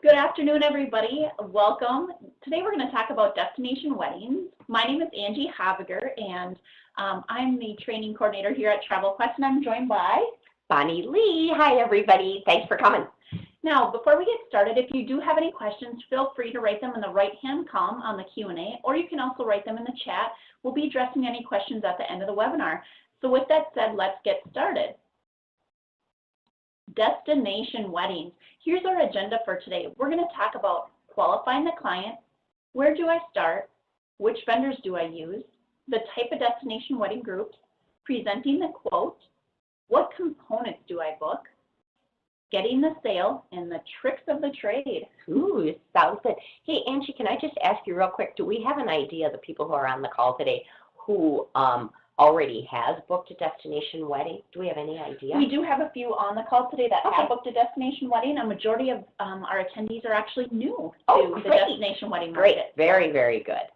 Good afternoon, everybody. Welcome. Today we're going to talk about destination weddings. My name is Angie Haviger, and I'm the training coordinator here at Travel Quest, and I'm joined by Bonnie Lee. Hi, everybody. Thanks for coming. Now, before we get started, if you do have any questions, feel free to write them in the right-hand column on the Q&A, or you can also write them in the chat. We'll be addressing any questions at the end of the webinar. So with that said, let's get started. Destination weddings. Here's our agenda for today. We're going to talk about qualifying the client, where do I start, which vendors do I use, the type of destination wedding groups, presenting the quote, what components do I book, getting the sale, and the tricks of the trade. Ooh, sounds good. Hey, Angie, can I just ask you real quick, do we have an idea, the people who are on the call today, who already has booked a destination wedding? Do we have any idea? We do have a few on the call today that have booked a destination wedding. A majority of our attendees are actually new to the destination wedding market. Great, very, very good.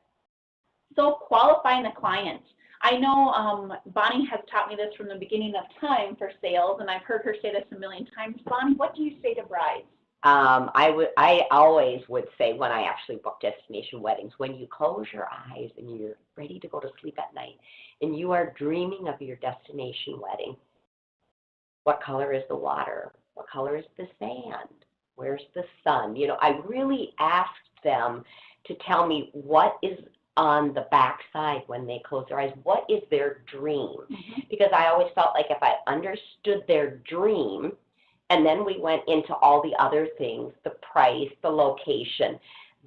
So qualifying the client. I know Bonnie has taught me this from the beginning of time for sales, and I've heard her say this a million times. Bonnie, what do you say to brides? I always would say, when I actually book destination weddings, when you close your eyes and you're ready to go to sleep at night and you are dreaming of your destination wedding, what color is the water? What color is the sand? Where's the sun? You know, I really asked them to tell me what is on the backside when they close their eyes. What is their dream? Because I always felt like if I understood their dream, and then we went into all the other things, the price, the location,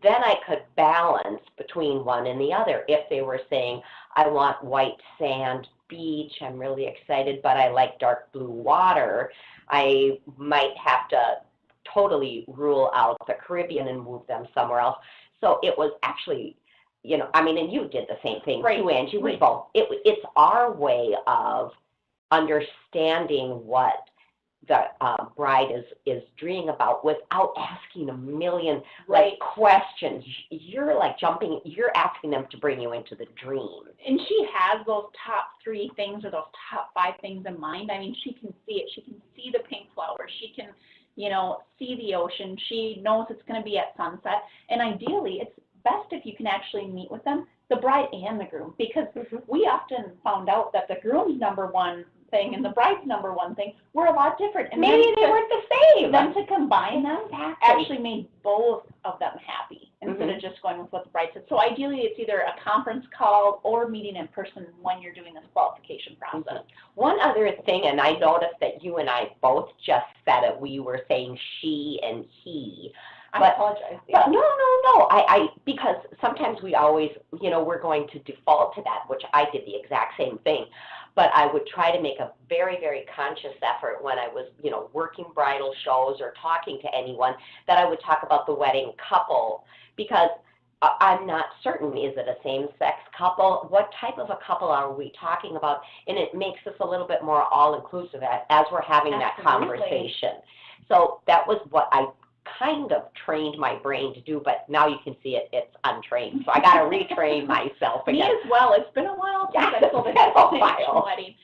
then I could balance between one and the other. If they were saying, I want white sand beach, I'm really excited, but I like dark blue water, I might have to totally rule out the Caribbean and move them somewhere else. So it was actually, you know, I mean, and you did the same thing too, Angie. We both, it's our way of understanding what the bride is dreaming about without asking a million questions. You're like you're asking them to bring you into the dream. And she has those top 3 things or those top 5 things in mind. I mean, she can see it. She can see the pink flowers. She can, you know, see the ocean. She knows it's going to be at sunset. And ideally, it's best if you can actually meet with them, the bride and the groom, because we often found out that the groom's #1 thing and the bride's #1 thing were a lot different. And maybe they weren't the same. Then to combine them actually made both of them happy instead of just going with what the bride said. So ideally, it's either a conference call or meeting in person when you're doing this qualification process. One other thing, and I noticed that you and I both just said it, we were saying she and he. I apologize. But no. Because sometimes we always, you know, we're going to default to that, which I did the exact same thing. But I would try to make a very, very conscious effort when I was, you know, working bridal shows or talking to anyone, that I would talk about the wedding couple, because I'm not certain, is it a same-sex couple? What type of a couple are we talking about? And it makes us a little bit more all-inclusive as we're having that conversation. So that was what I kind of trained my brain to do, but now you can see it's untrained. So I got to retrain myself again. Me as well. It's been a while since I've sold a destination wedding.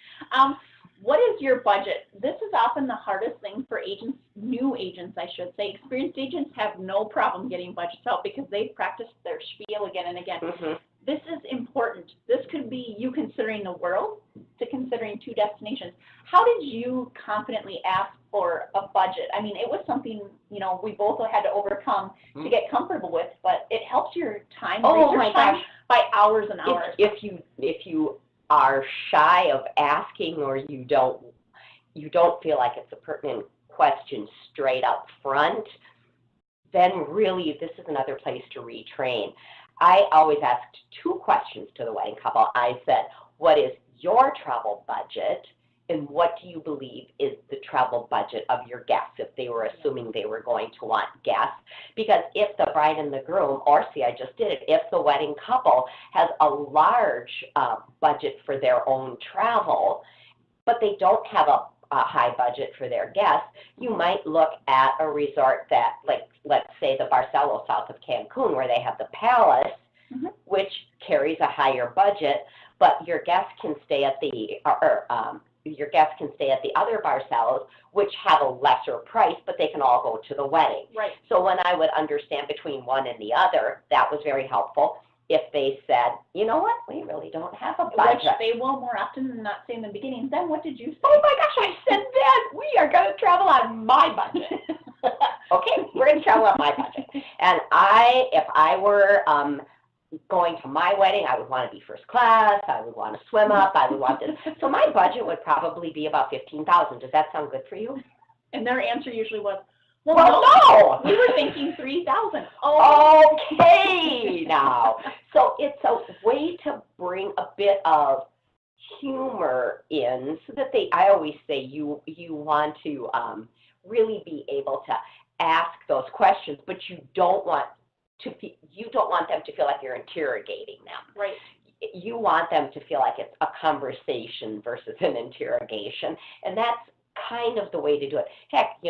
What is your budget? This is often the hardest thing for agents, new agents, I should say. Experienced agents have no problem getting budgets out because they've practiced their spiel again and again. This is important. This could be you considering the world to considering 2 destinations. How did you confidently ask for a budget? I mean, it was something, you know, we both had to overcome to get comfortable with, but it helps your time, time by hours and hours. If you are shy of asking, or you don't feel like it's a pertinent question straight up front, then really this is another place to retrain. I always asked 2 questions to the wedding couple. I said, what is your travel budget, and what do you believe is the travel budget of your guests, if they were assuming they were going to want guests? Because if the bride and the groom, or see, I just did it, if the wedding couple has a large budget for their own travel, but they don't have a high budget for their guests, you might look at a resort that, like, let's say the Barcelo south of Cancun, where they have the Palace, which carries a higher budget, but your guests can stay at the, your guests can stay at the other Barcelos, which have a lesser price, but they can all go to the wedding. Right. So when I would understand between one and the other, that was very helpful. If they said, you know what, we really don't have a budget. Which they will more often than not say in the beginning. Then what did you say? Oh my gosh, I said that. We are going to travel on my budget. Okay, we're going to travel on my budget. And if I were going to my wedding, I would want to be first class. I would want to swim up. I would want this. So my budget would probably be about $15,000. Does that sound good for you? And their answer usually was, well, no. We were thinking $3,000. Oh. Okay, now. So it's a way to bring a bit of humor in, so that I always say you want to really be able to ask those questions, but you don't want them to feel like you're interrogating them. Right. You want them to feel like it's a conversation versus an interrogation, and that's kind of the way to do it. Heck,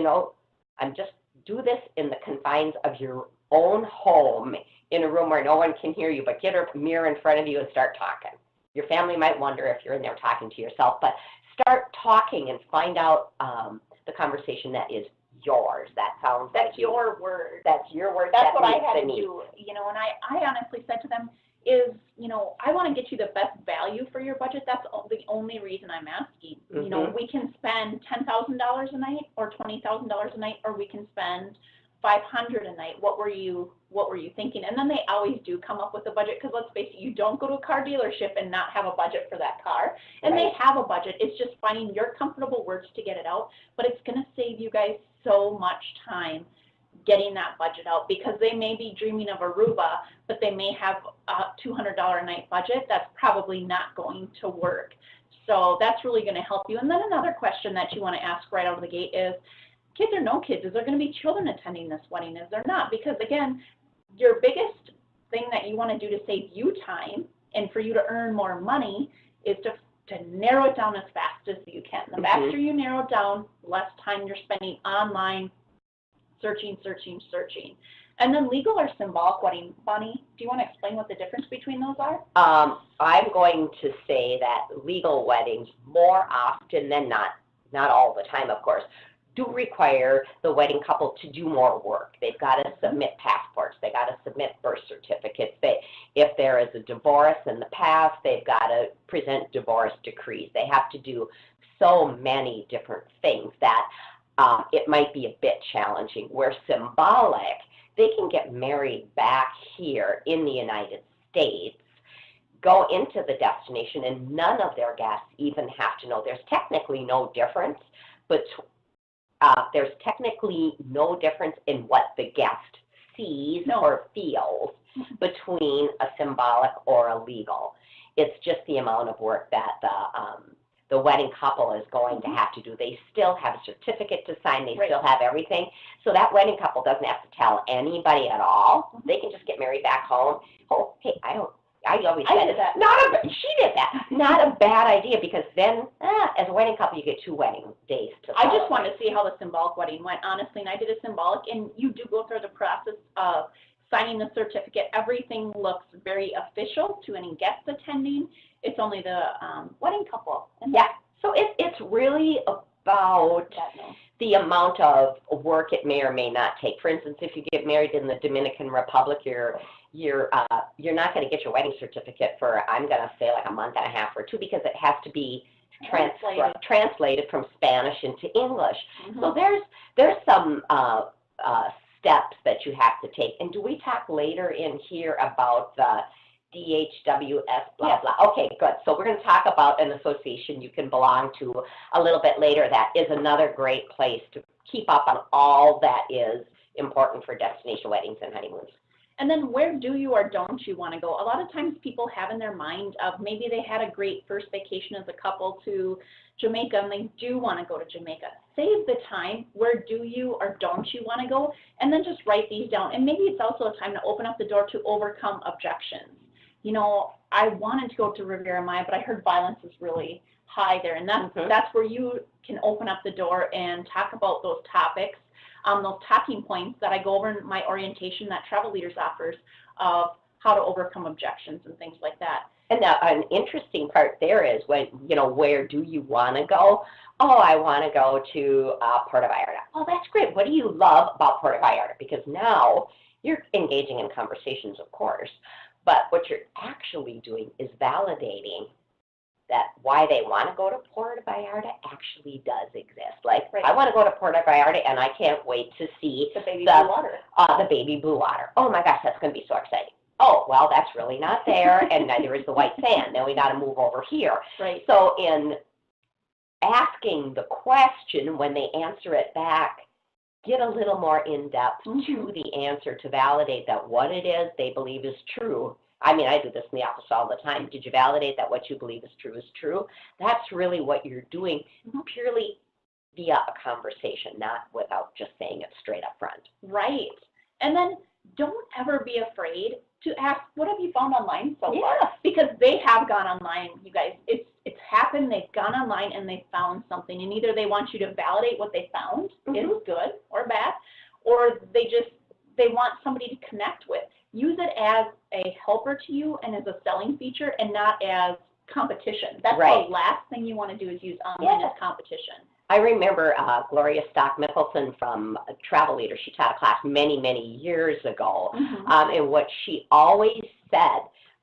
just do this in the confines of your own home, in a room where no one can hear you, but get a mirror in front of you and start talking. Your family might wonder if you're in there talking to yourself, but start talking and find out the conversation that is yours. That's your word. That's your word. That's what I had to do. And I honestly said to them is, I want to get you the best value for your budget. That's the only reason I'm asking. Mm-hmm. We can spend $10,000 a night or $20,000 a night, or we can spend $500 a night. What were you thinking? And then they always do come up with a budget, because let's face it, you don't go to a car dealership and not have a budget for that car. And right. They have a budget. It's just finding your comfortable words to get it out. But it's going to save you guys so much time getting that budget out, because they may be dreaming of Aruba, but they may have a $200 a night budget. That's probably not going to work. So that's really going to help you. And then another question that you want to ask right out of the gate is, kids or no kids, is there going to be children attending this wedding? Is there not? Because again, your biggest thing that you want to do to save you time and for you to earn more money is to narrow it down as fast as you can. The faster you narrow it down, less time you're spending online searching. And then legal or symbolic wedding. Bonnie, do you want to explain what the difference between those are? I'm going to say that legal weddings, more often than not all the time, of course, do require the wedding couple to do more work. They've got to submit passports. They've got to submit birth certificates. If there is a divorce in the past, they've got to present divorce decrees. They have to do so many different things that it might be a bit challenging. Where symbolic, they can get married back here in the United States, go into the destination, and none of their guests even have to know. There's technically no difference, but there's technically no difference in what the guest sees or feels between a symbolic or a legal. It's just the amount of work that the wedding couple is going to have to do. They still have a certificate to sign. They still have everything. So that wedding couple doesn't have to tell anybody at all. They can just get married back home. Oh, hey, I always said that. She did that. Not a bad idea, because then, as a wedding couple, you get 2 wedding days to celebrate. I just wanted to see how the symbolic wedding went, honestly, and I did a symbolic, and you do go through the process of signing the certificate. Everything looks very official to any guests attending. It's only the wedding couple. So it's really about the amount of work it may or may not take. For instance, if you get married in the Dominican Republic, you're not going to get your wedding certificate for, I'm going to say, like a month and a half or 2, because it has to be translated from Spanish into English. So there's some steps that you have to take. And do we talk later in here about the DHWS, blah, blah? Okay, good. So we're going to talk about an association you can belong to a little bit later. That is another great place to keep up on all that is important for destination weddings and honeymoons. And then where do you or don't you want to go? A lot of times people have in their mind of maybe they had a great first vacation as a couple to Jamaica and they do want to go to Jamaica. Save the time. Where do you or don't you want to go? And then just write these down. And maybe it's also a time to open up the door to overcome objections. I wanted to go to Riviera Maya, but I heard violence is really high there. And that's where you can open up the door and talk about those topics. Those talking points that I go over in my orientation that Travel Leaders offers of how to overcome objections and things like that. And an interesting part there is when, where do you want to go? Oh, I want to go to Puerto Vallarta. Oh, that's great. What do you love about Puerto Vallarta? Because now you're engaging in conversations, of course, but what you're actually doing is validating that why they want to go to Puerto Vallarta actually does exist. Like, I want to go to Puerto Vallarta, and I can't wait to see the baby blue water. The baby blue water. Oh my gosh, that's going to be so exciting. Oh, well, that's really not there, and neither is the white sand. Then we got to move over here. Right. So in asking the question, when they answer it back, get a little more in-depth to the answer to validate that what it is they believe is true. I mean, I do this in the office all the time. Did you validate that what you believe is true? That's really what you're doing purely via a conversation, not without just saying it straight up front. Right. And then don't ever be afraid to ask, what have you found online so far? Because they have gone online, you guys. It's happened. They've gone online and they found something. And either they want you to validate what they found is good or bad, or they want somebody to connect with. Use it as a helper to you and as a selling feature and not as competition. That's the last thing you want to do is use online as competition. I remember Gloria Stock-Mickelson from Travel Leader. She taught a class many, many years ago. And what she always said,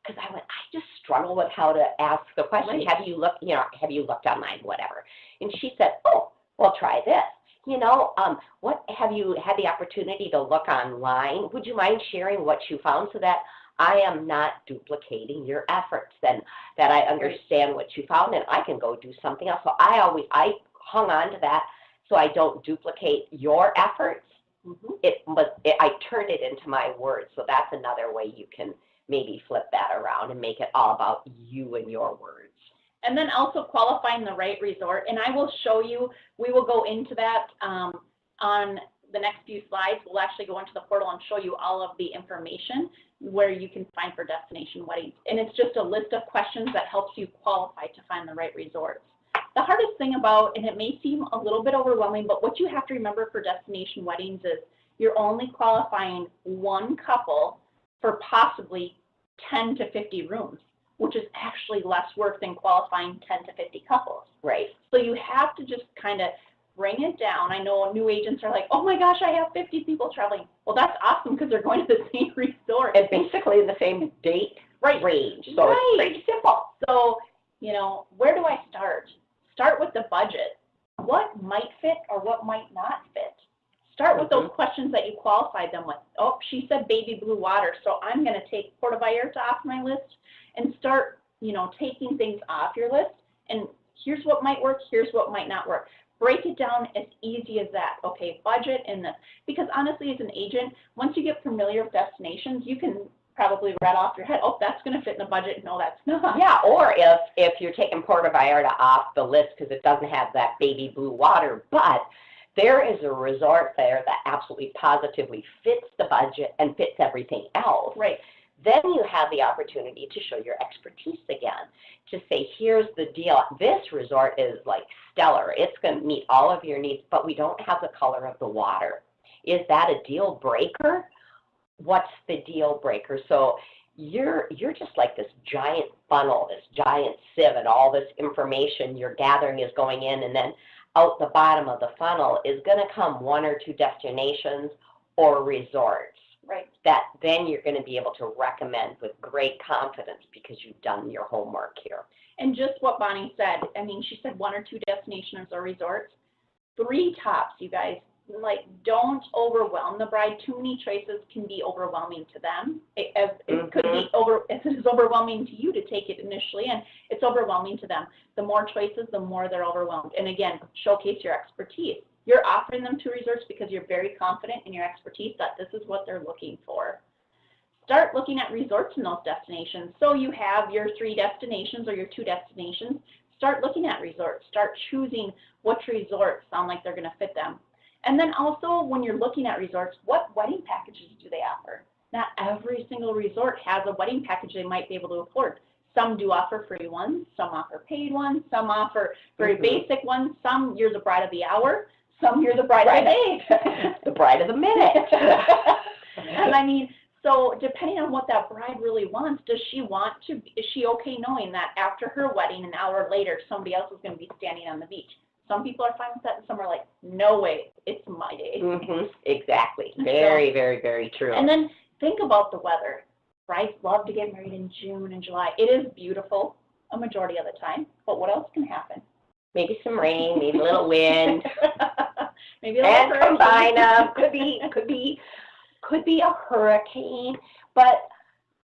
because I just struggle with how to ask the question, have you looked online, whatever. And she said, oh, well, try this. What have you had the opportunity to look online? Would you mind sharing what you found so that I am not duplicating your efforts, then that I understand what you found and I can go do something else. So I hung on to that so I don't duplicate your efforts. I turned it into my words. So that's another way you can maybe flip that around and make it all about you and your words. And then also qualifying the right resort. And I will show you, we will go into that on the next few slides. We'll actually go into the portal and show you all of the information where you can find for destination weddings. And it's just a list of questions that helps you qualify to find the right resorts. The hardest thing about, and it may seem a little bit overwhelming, but what you have to remember for destination weddings is you're only qualifying one couple for possibly 10 to 50 rooms, which is actually less work than qualifying 10 to 50 couples. Right. So you have to just kind of bring it down. I know new agents are like, oh my gosh, I have 50 people traveling. Well, that's awesome because they're going to the same resort. And basically in the same date range. So it's pretty simple. So, where do I start? Start with the budget. What might fit or what might not fit? Start with those questions that you qualified them with. Oh, she said baby blue water, so I'm going to take Puerto Vallarta off my list and start, taking things off your list. And here's what might work, here's what might not work. Break it down as easy as that. Okay, budget and this. Because honestly, as an agent, once you get familiar with destinations, you can probably rattle off your head, oh, that's going to fit in the budget. No, that's not. Yeah, or if you're taking Puerto Vallarta off the list because it doesn't have that baby blue water, but there is a resort there that absolutely positively fits the budget and fits everything else. Right. Then you have the opportunity to show your expertise again, to say, here's the deal. This resort is like stellar. It's going to meet all of your needs, but we don't have the color of the water. Is that a deal breaker? What's the deal breaker? So you're just like this giant funnel, this giant sieve, and all this information you're gathering is going in, and then out the bottom of the funnel is going to come one or two destinations or resorts. Right. That then you're going to be able to recommend with great confidence because you've done your homework here. And just what Bonnie said, she said one or two destinations or resorts. 3 tops, you guys. Like, don't overwhelm the bride. Too many choices can be overwhelming to them. It could be if it is overwhelming to you to take it initially, and it's overwhelming to them. The more choices, the more they're overwhelmed. And again, showcase your expertise. You're offering them 2 resorts because you're very confident in your expertise that this is what they're looking for. Start looking at resorts in those destinations. So you have your 3 destinations or your 2 destinations. Start looking at resorts. Start choosing which resorts sound like they're going to fit them. And then also, when you're looking at resorts, what wedding packages do they offer? Not every single resort has a wedding package they might be able to afford. Some do offer free ones, some offer paid ones, some offer very basic ones, some you're the bride of the hour, some you're the bride of the day. The bride of the minute. And So depending on what that bride really wants, is she okay knowing that after her wedding, an hour later, somebody else is going to be standing on the beach? Some people are fine with that, and some are like, no way, it's my day. Exactly. Very, very, very true. And then think about the weather. Brides love to get married in June and July. It is beautiful a majority of the time, but what else can happen? Maybe some rain, maybe a little wind. Maybe a little and combine them. Could be a hurricane. But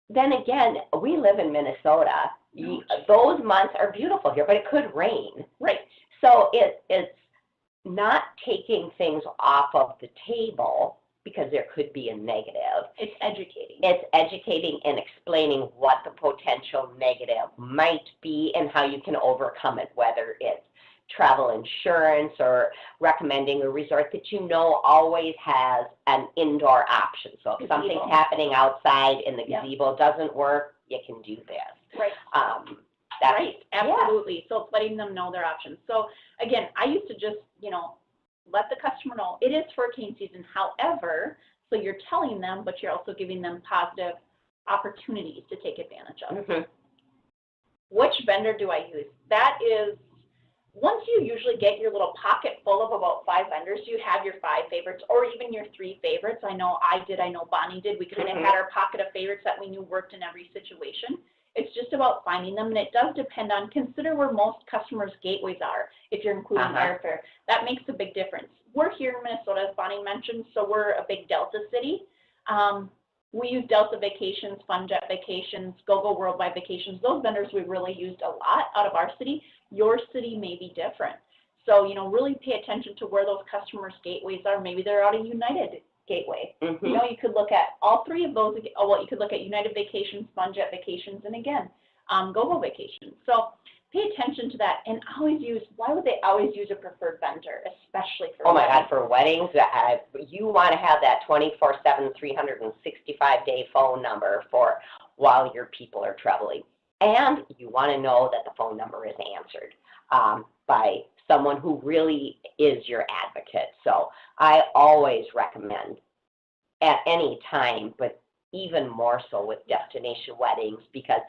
then again, we live in Minnesota. Those months are beautiful here, but it could rain. Right. So it's not taking things off of the table because there could be a negative. It's educating. It's educating and explaining what the potential negative might be and how you can overcome it, whether it's travel insurance or recommending a resort that you know always has an indoor option. So if something's happening outside and the gazebo doesn't work, you can do this. Right. Right, absolutely. So it's letting them know their options. So again, I used to just, let the customer know it is hurricane season. However, so you're telling them, but you're also giving them positive opportunities to take advantage of. Mm-hmm. Which vendor do I use? That is, once you usually get your little pocket full of about 5 vendors, you have your 5 favorites or even your 3 favorites. I know I did, I know Bonnie did. We kind of had our pocket of favorites that we knew worked in every situation. It's just about finding them, and it does depend on, consider where most customers' gateways are, if you're including airfare. That makes a big difference. We're here in Minnesota, as Bonnie mentioned, so we're a big Delta city. We use Delta Vacations, FunJet Vacations, GoGo Worldwide Vacations. Those vendors we really used a lot out of our city. Your city may be different. So, really pay attention to where those customers' gateways are. Maybe they're out of United Gateway. You could look at all 3 of those. Well, you could look at United Vacations, FunJet Vacations, and again, GoGo Vacations. So pay attention to that, and why would they always use a preferred vendor, especially for weddings? God, for weddings, you want to have that 24/7, 365-day phone number for while your people are traveling. And you want to know that the phone number is answered by someone who really is your advocate. So I always recommend at any time, but even more so with destination weddings, because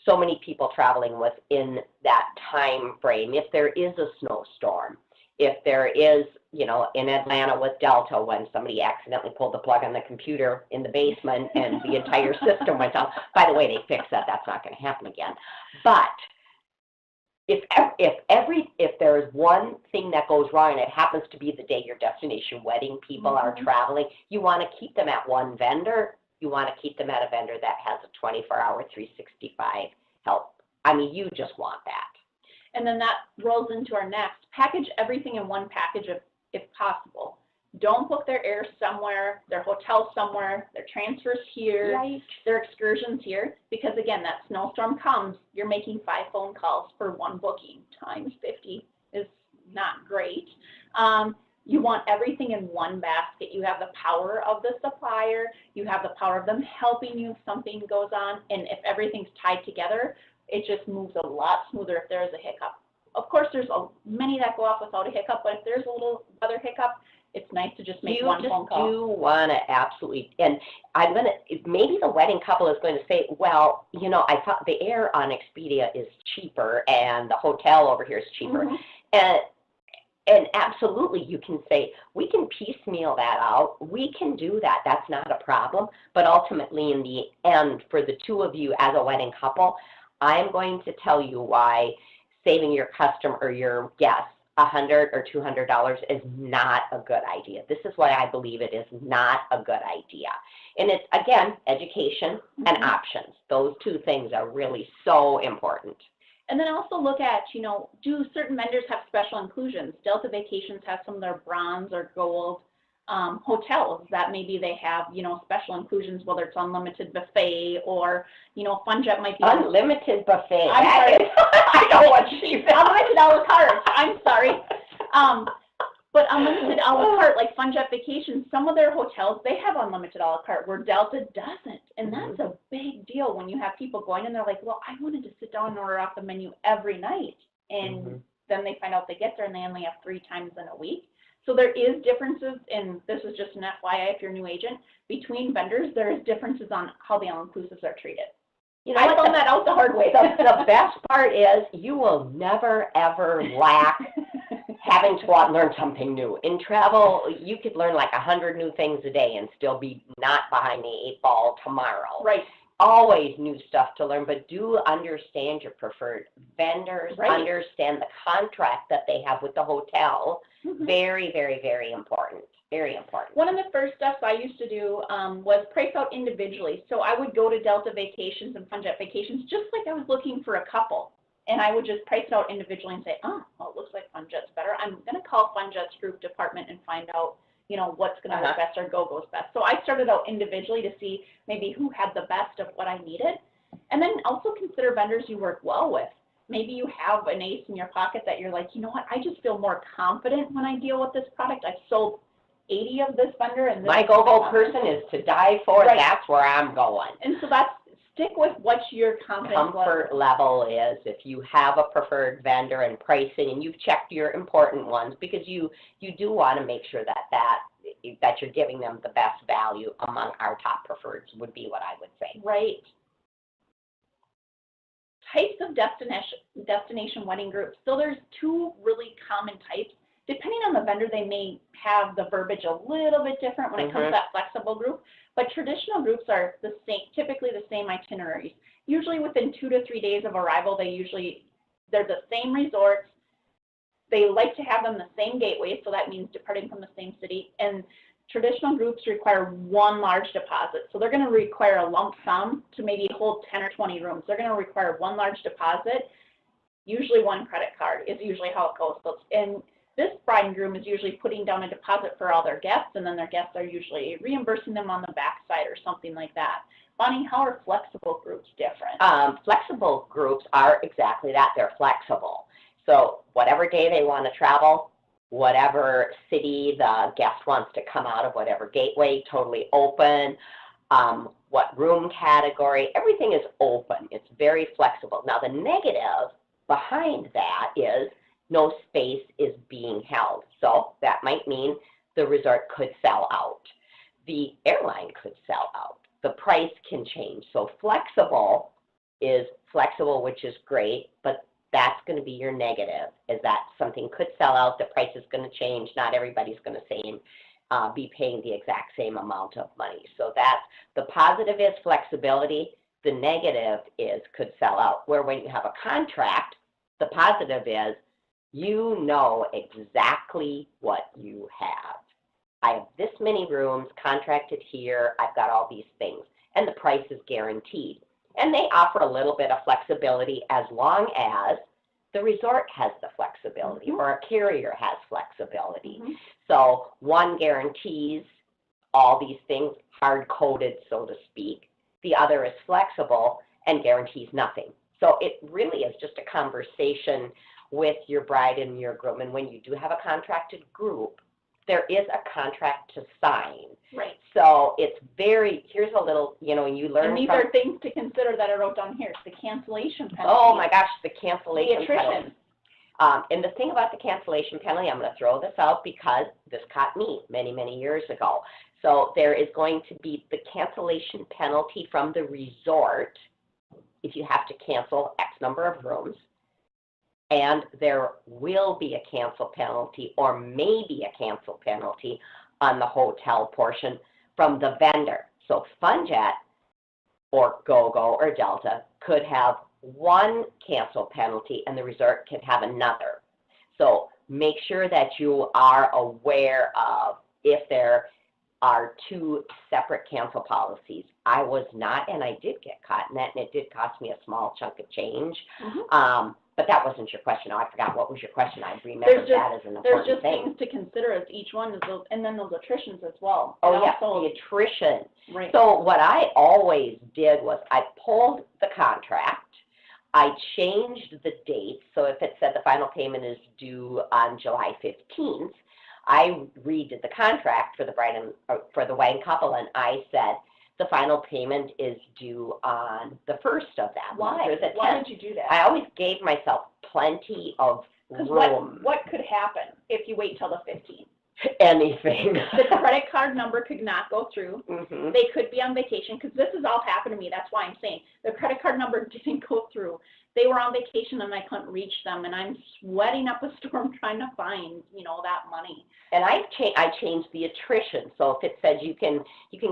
so many people traveling within that time frame. If there is a snowstorm, if there is, in Atlanta with Delta, when somebody accidentally pulled the plug on the computer in the basement and the entire system went down. By the way, they fixed that. That's not going to happen again. But if there is one thing that goes wrong and it happens to be the day your destination wedding people are traveling, you want to keep them at one vendor. You want to keep them at a vendor that has a 24-hour, 365 help. I mean, you just want that. And then that rolls into our next. Package everything in one package if possible. Don't book their air somewhere, their hotel somewhere, their transfers here, their excursions here, because again, that snowstorm comes, you're making 5 phone calls for one booking. Times 50 is not great. You want everything in one basket. You have the power of the supplier, you have the power of them helping you if something goes on, and if everything's tied together, it just moves a lot smoother if there is a hiccup. Of course, there's many that go off without a hiccup, but if there's a little weather hiccup, it's nice to just make one phone call. You want to absolutely, and maybe the wedding couple is going to say, well, I thought the air on Expedia is cheaper and the hotel over here is cheaper. And absolutely, you can say, we can piecemeal that out. We can do that. That's not a problem. But ultimately, in the end, for the 2 of you as a wedding couple, I'm going to tell you why saving your customer or your guests $100 or $200 is not a good idea. This is why I believe it is not a good idea. And it's, again, education and options. Those 2 things are really so important. And then also look at, do certain vendors have special inclusions? Delta Vacations has some of their bronze or gold hotels that maybe they have, special inclusions, whether it's unlimited buffet or, FunJet might be. Unlimited buffet. I'm sorry. I know what she said. Unlimited a la carte. I'm sorry. But unlimited a la carte, like FunJet Vacations, some of their hotels, they have unlimited a la carte where Delta doesn't. And that's a big deal when you have people going and they're like, well, I wanted to sit down and order off the menu every night. And then they find out they get there and they only have 3 times in a week. So there is differences in, this is just an FYI if you're a new agent, between vendors, there is differences on how the all-inclusives are treated. You know, I found that out the hard way. The best part is you will never, ever lack having to go out and learn something new. In travel, you could learn like 100 new things a day and still be not behind the 8 ball tomorrow. Right. Always new stuff to learn, but do understand your preferred vendors, Right. understand the contract that they have with the hotel. Very, very, very important. Very important. One of the first steps I used to do was price out individually. So I would go to Delta Vacations and FunJet Vacations just like I was looking for a couple. And I would just price it out individually and say, oh, well, it looks like FunJet's better. I'm going to call FunJet's group department and find out, you know, what's going to work best or GoGo's best. So I started out individually to see maybe who had the best of what I needed. And then also consider vendors you work well with. Maybe you have an ace in your pocket that you're like, you know what, I just feel more confident when I deal with this product. I've sold 80 of this vendor. And this my go-go person is to die for. Right. That's where I'm going. And so that's, stick with what your comfort level is. If you have a preferred vendor and pricing, and you've checked your important ones, because you do want to make sure that you're giving them the best value among our top preferreds would be what I would say. Right. Types of destination wedding groups. So there's two really common types. Depending on the vendor, they may have the verbiage a little bit different when it comes to that flexible group, but traditional groups are the same, typically the same itineraries. Usually within 2 to 3 days of arrival, they're the same resorts. They like to have them the same gateway, so that means departing from the same city. And traditional groups require one large deposit. So they're going to require a lump sum to maybe hold 10 or 20 rooms. They're going to require one large deposit. Usually one credit card is usually how it goes. So this bride and groom is usually putting down a deposit for all their guests, and then their guests are usually reimbursing them on the backside or something like that. Bonnie, how are flexible groups different? Flexible groups are exactly that. They're flexible. So whatever day they want to travel, whatever city the guest wants to come out of, whatever gateway, totally open, what room category, everything is open. It's very flexible. Now the negative behind that is no space is being held. So that might mean the resort could sell out. The airline could sell out. The price can change. So flexible is flexible, which is great, but that's going to be your negative, is that something could sell out, the price is going to change, not everybody's going to be paying the exact same amount of money. So that's, the positive is flexibility, the negative is could sell out. Where when you have a contract, the positive is you know exactly what you have. I have this many rooms contracted here, I've got all these things, and the price is guaranteed. And they offer a little bit of flexibility as long as the resort has the flexibility or a carrier has flexibility. So one guarantees all these things, hard-coded, so to speak. The other is flexible and guarantees nothing. So it really is just a conversation with your bride and your groom. And when you do have a contracted group, there is a contract to sign. Right. So it's very, here's a little, you know, you learn. And these are things to consider that I wrote down here. It's the cancellation penalty. Oh my gosh, the cancellation penalty. And the thing about the cancellation penalty, I'm going to throw this out because this caught me many, many years ago. So there is going to be the cancellation penalty from the resort if you have to cancel X number of rooms. And there will be a cancel penalty or maybe a cancel penalty on the hotel portion from the vendor. So FunJet or GoGo or Delta could have one cancel penalty and the resort could have another. So make sure that you are aware of if there are two separate cancel policies. I was not, and I did get caught in that, and it did cost me a small chunk of change. But that wasn't your question. Oh, I forgot. What was your question? I remember that as an important thing. There's just things to consider as each one, is those, and then those attritions as well. Oh, yes, the attrition. Right. So what I always did was I pulled the contract. I changed the date. So if it said the final payment is due on July 15th, I redid the contract for the bride and for the wedding couple, and I said the final payment is due on the 1st of that month. Or the 10th. Why did you do that? I always gave myself plenty of room. What could happen if you wait till the 15th? Anything. The credit card number could not go through. Mhm. They could be on vacation, because this has all happened to me. That's why I'm saying the credit card number didn't go through. They were on vacation and I couldn't reach them, and I'm sweating up a storm trying to find, that money. And I changed the attrition. So if it says you can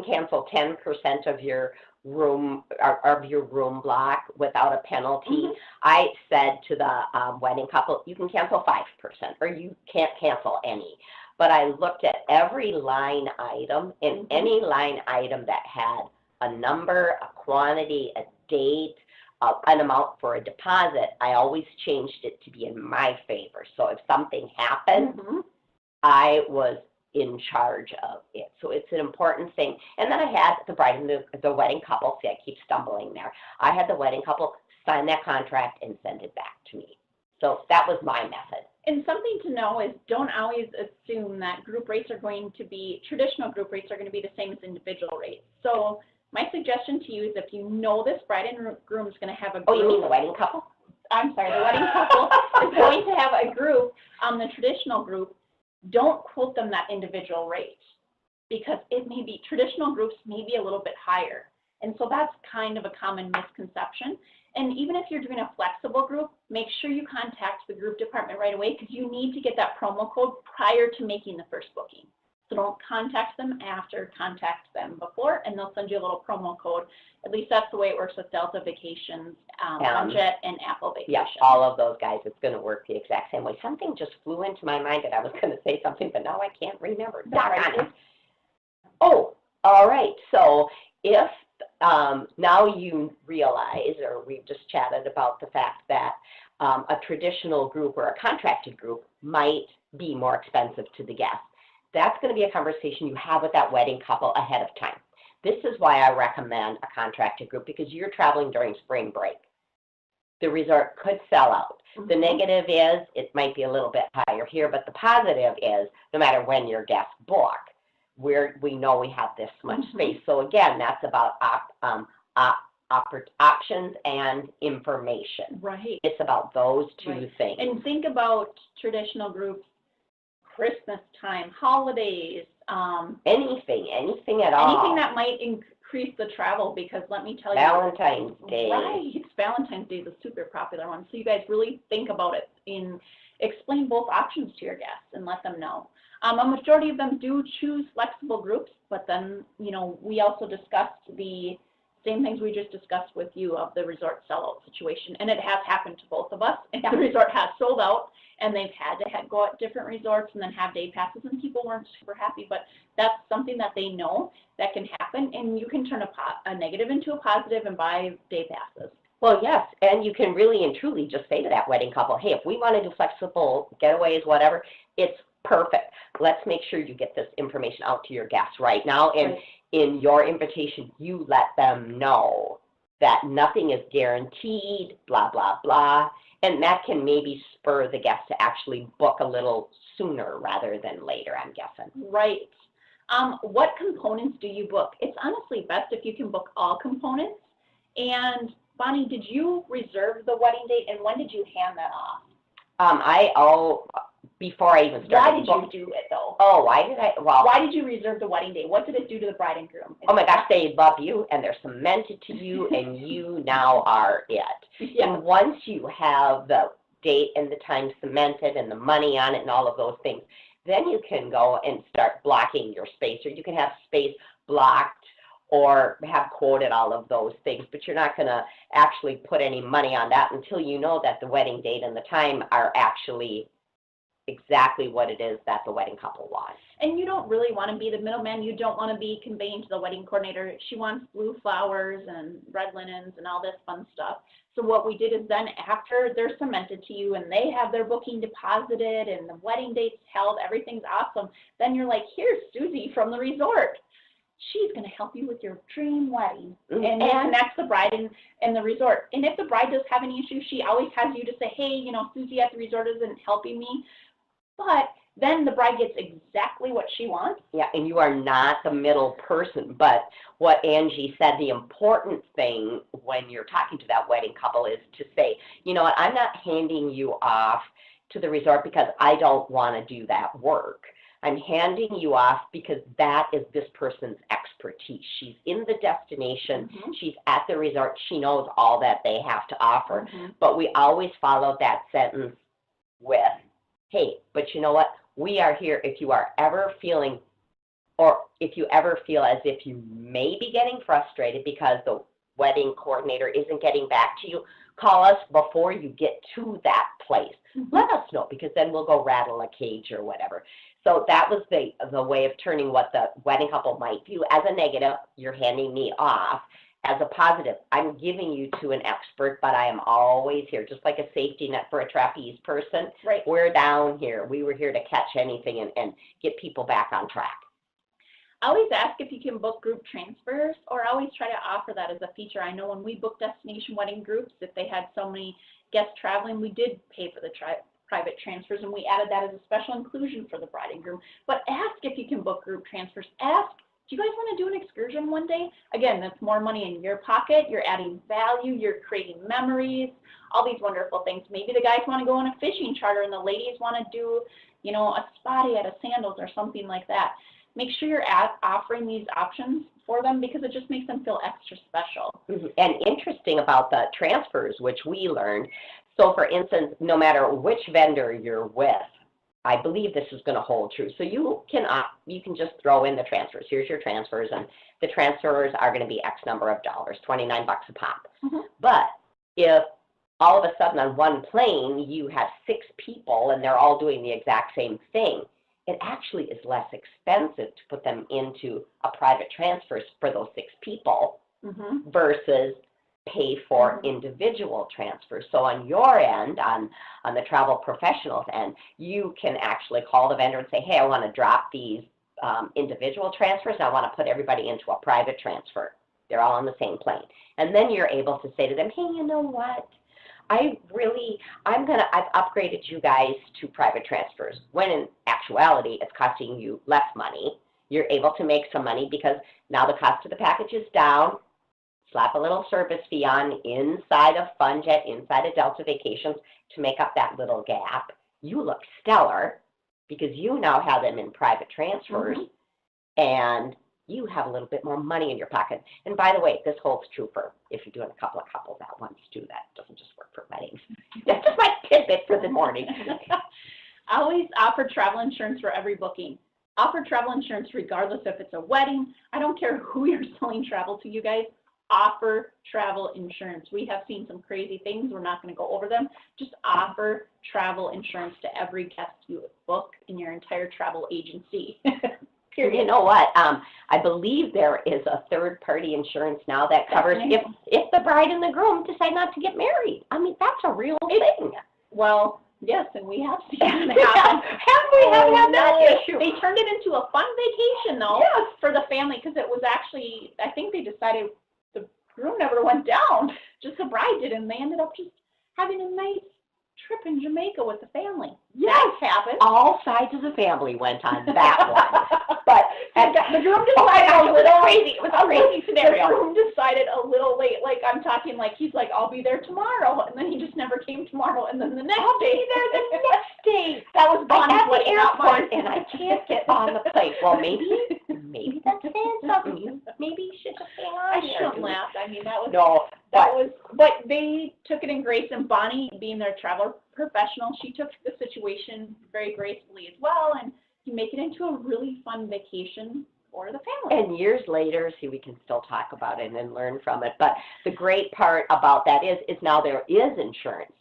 cancel 10% of your room block without a penalty, Mhm. I said to the wedding couple, you can cancel 5%, or you can't cancel any. But I looked at every line item, and any line item that had a number, a quantity, a date, an amount for a deposit, I always changed it to be in my favor. So if something happened, Mhm. I was in charge of it. So it's an important thing. And then I had the bride and the wedding couple, see, I keep stumbling there. I had the wedding couple sign that contract and send it back to me. So that was my method. And something to know is, don't always assume that traditional group rates are going to be the same as individual rates. So my suggestion to you is, if you know this bride and groom is going to have a group. Oh, you mean the wedding couple? I'm sorry, the wedding couple is going to have a group, the traditional group, don't quote them that individual rate, because traditional groups may be a little bit higher. And so that's kind of a common misconception. And even if you're doing a flexible group, make sure you contact the group department right away, because you need to get that promo code prior to making the first booking. So don't contact them after, contact them before, and they'll send you a little promo code. At least that's the way it works with Delta Vacations, OnJet, and Apple Vacations. Yes, all of those guys, it's going to work the exact same way. Something just flew into my mind that I was going to say something, but now I can't remember. Oh, all right. So if now you realize, or we've just chatted about the fact that a traditional group or a contracted group might be more expensive to the guests, that's going to be a conversation you have with that wedding couple ahead of time. This is why I recommend a contracted group, because you're traveling during spring break. The resort could sell out. The negative is it might be a little bit higher here, but the positive is no matter when your guests book, we know we have this much space. So again, that's about options and information. Right. It's about those two things. And think about traditional groups, Christmas time, holidays. Anything at all. Anything that might increase the travel, because let me tell you. Valentine's Day. Right. Valentine's Day is a super popular one. So you guys really think about it and explain both options to your guests and let them know. A majority of them do choose flexible groups, but then, we also discussed the same things we just discussed with you of the resort sellout situation. And it has happened to both of us. And the resort has sold out, and they've had to go at different resorts and then have day passes, and people weren't super happy. But that's something that they know that can happen, and you can turn a negative into a positive and buy day passes. Well, yes, and you can really and truly just say to that wedding couple, hey, if we want to do flexible getaways, whatever, it's perfect. Let's make sure you get this information out to your guests right now. And in your invitation, you let them know that nothing is guaranteed, blah, blah, blah. And that can maybe spur the guest to actually book a little sooner rather than later, I'm guessing. Right. What components do you book? It's honestly best if you can book all components. And Bonnie, did you reserve the wedding date, and when did you hand that off? Before I even started. Why did you do it, though? Oh, why did I? Well, why did you reserve the wedding date? What did it do to the bride and groom? Oh my gosh, they love you, and they're cemented to you, and you now are it. Yeah. And once you have the date and the time cemented and the money on it and all of those things, then you can go and start blocking your space, or you can have space blocked or have quoted all of those things, but you're not going to actually put any money on that until you know that the wedding date and the time are actually exactly what it is that the wedding couple wants. And you don't really want to be the middleman. You don't want to be conveying to the wedding coordinator, she wants blue flowers and red linens and all this fun stuff. So what we did is then after they're cemented to you and they have their booking deposited and the wedding date's held, everything's awesome, then you're like, here's Susie from the resort. She's going to help you with your dream wedding. And it connects the bride and the resort. And if the bride does have any issues, she always has you to say, hey, Susie at the resort isn't helping me. But then the bride gets exactly what she wants. Yeah, and you are not the middle person. But what Angie said, the important thing when you're talking to that wedding couple is to say, you know what, I'm not handing you off to the resort because I don't want to do that work. I'm handing you off because that is this person's expertise. She's in the destination. She's at the resort. She knows all that they have to offer. But we always follow that sentence with, hey, but you know what? We are here if you are ever feeling, or if you ever feel as if you may be getting frustrated because the wedding coordinator isn't getting back to you, call us before you get to that place. Let us know, because then we'll go rattle a cage or whatever. So that was the way of turning what the wedding couple might view as a negative, you're handing me off, as a positive, I'm giving you to an expert, but I am always here, just like a safety net for a trapeze person. Right. We're down here. We were here to catch anything and get people back on track. Always ask if you can book group transfers, or always try to offer that as a feature. I know when we booked destination wedding groups, if they had so many guests traveling, we did pay for the private transfers, and we added that as a special inclusion for the bride and groom. But ask if you can book group transfers. Ask, do you guys want to do an excursion one day? Again, that's more money in your pocket. You're adding value. You're creating memories, all these wonderful things. Maybe the guys want to go on a fishing charter and the ladies want to do, you know, a spa day at a Sandals or something like that. Make sure you're offering these options for them, because it just makes them feel extra special. And interesting about the transfers, which we learned. So for instance, no matter which vendor you're with, I believe this is going to hold true. So you can just throw in the transfers. Here's your transfers, and the transfers are going to be X number of dollars, $29 a pop. But if all of a sudden on one plane you have 6 people and they're all doing the exact same thing, it actually is less expensive to put them into a private transfer for those 6 people versus pay for individual transfers. So on your end, on the travel professionals end, you can actually call the vendor and say, hey, I want to drop these individual transfers. I want to put everybody into a private transfer. They're all on the same plane. And then you're able to say to them, hey, you know what? I've upgraded you guys to private transfers, when in actuality, it's costing you less money. You're able to make some money because now the cost of the package is down. Slap a little service fee on inside of FunJet, inside of Delta Vacations to make up that little gap. You look stellar because you now have them in private transfers, and you have a little bit more money in your pocket. And by the way, this holds true for if you're doing a couple of couples at once too. That doesn't just work for weddings. That's just my tidbit for the morning. Always offer travel insurance for every booking. Offer travel insurance regardless if it's a wedding. I don't care who you're selling travel to, you guys. Offer travel insurance. We have seen some crazy things. We're not going to go over them. Just offer travel insurance to every guest you book in your entire travel agency. You know what? I believe there is a third-party insurance now that covers if the bride and the groom decide not to get married. I mean, that's a real thing. Well, yes, and we have seen it happen. We have had that issue. They turned it into a fun vacation, though, for the family, because it was actually, I think they decided the groom never went down, just the bride did, and they ended up just having a nice trip in Jamaica with the family. Yes, that happened. All sides of the family went on that one. But the groom decided a little crazy. It was a crazy scenario. The groom decided a little late. Like, I'm talking like he's like, I'll be there tomorrow, and then he just never came tomorrow, and then the next day. I'll be there the next day. That was Bonnie's at the wedding, airport, and I can't get on the plane. Well, maybe that's saying something. Maybe you should just stay on. I shouldn't laugh. I mean, that was but they took it in grace, and Bonnie, being their travel professional, she took the situation very gracefully as well, and you make it into a really fun vacation for the family. And years later, see, we can still talk about it and learn from it. But the great part about that is now there is insurance.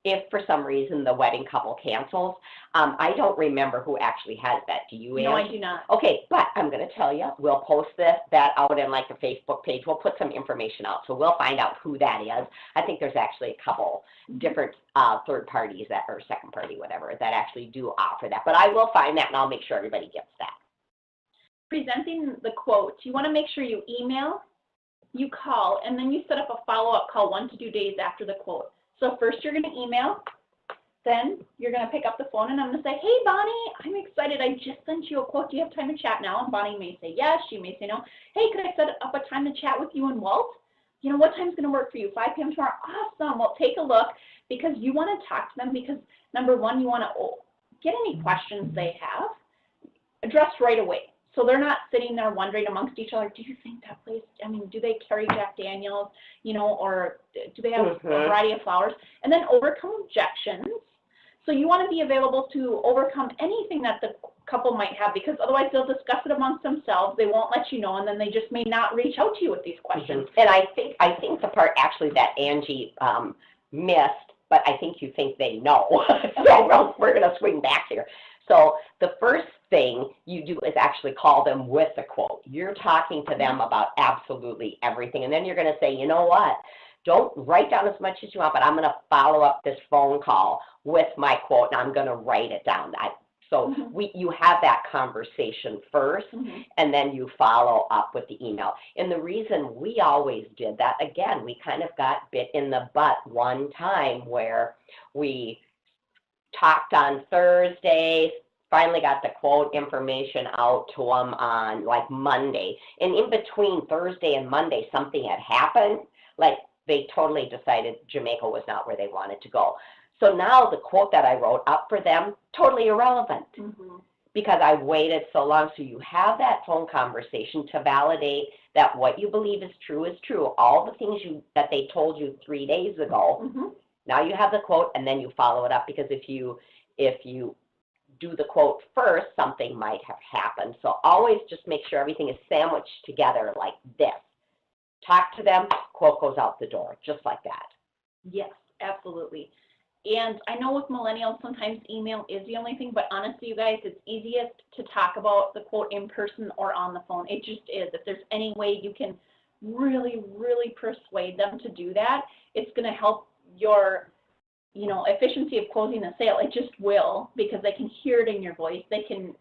If for some reason the wedding couple cancels, I don't remember who actually has that. Do you, Ange? No, I do not. Okay, but I'm going to tell you, we'll post that out in like the Facebook page. We'll put some information out, so we'll find out who that is. I think there's actually a couple different third parties that, or second party, whatever, that actually do offer that. But I will find that, and I'll make sure everybody gets that. Presenting the quote, you want to make sure you email, you call, and then you set up a follow-up call 1 to 2 days after the quote. So first you're going to email, then you're going to pick up the phone, and I'm going to say, hey, Bonnie, I'm excited. I just sent you a quote. Do you have time to chat now? And Bonnie may say yes. She may say no. Hey, could I set up a time to chat with you and Walt? You know, what time's going to work for you? 5 p.m. tomorrow? Awesome. Well, take a look, because you want to talk to them because, number one, you want to get any questions they have. addressed right away. So they're not sitting there wondering amongst each other, do you think that place, I mean, do they carry Jack Daniels, you know, or do they have a variety of flowers? And then overcome objections. So you want to be available to overcome anything that the couple might have, because otherwise they'll discuss it amongst themselves. They won't let you know, and then they just may not reach out to you with these questions. And I think the part actually that Angie missed, but I think you think they know. So we're going to swing back here. So the first thing you do is actually call them with the quote. You're talking to them about absolutely everything, and then you're going to say, you know what? Don't write down as much as you want, but I'm going to follow up this phone call with my quote, and I'm going to write it down. So you have that conversation first, and then you follow up with the email. And the reason we always did that, again, we kind of got bit in the butt one time where we talked on Thursday, finally got the quote information out to them on like Monday. And in between Thursday and Monday, something had happened. Like they totally decided Jamaica was not where they wanted to go. So now the quote that I wrote up for them, totally irrelevant because I waited so long. So you have that phone conversation to validate that what you believe is true is true. All the things that they told you 3 days ago, now you have the quote, and then you follow it up, because if you do the quote first, something might have happened. So always just make sure everything is sandwiched together like this. Talk to them, quote goes out the door, just like that. Yes, absolutely. And I know with millennials, sometimes email is the only thing, but honestly, you guys, it's easiest to talk about the quote in person or on the phone. It just is. If there's any way you can really, really persuade them to do that, it's going to help your, you know, efficiency of closing the sale. It just will, because they can hear it in your voice. They can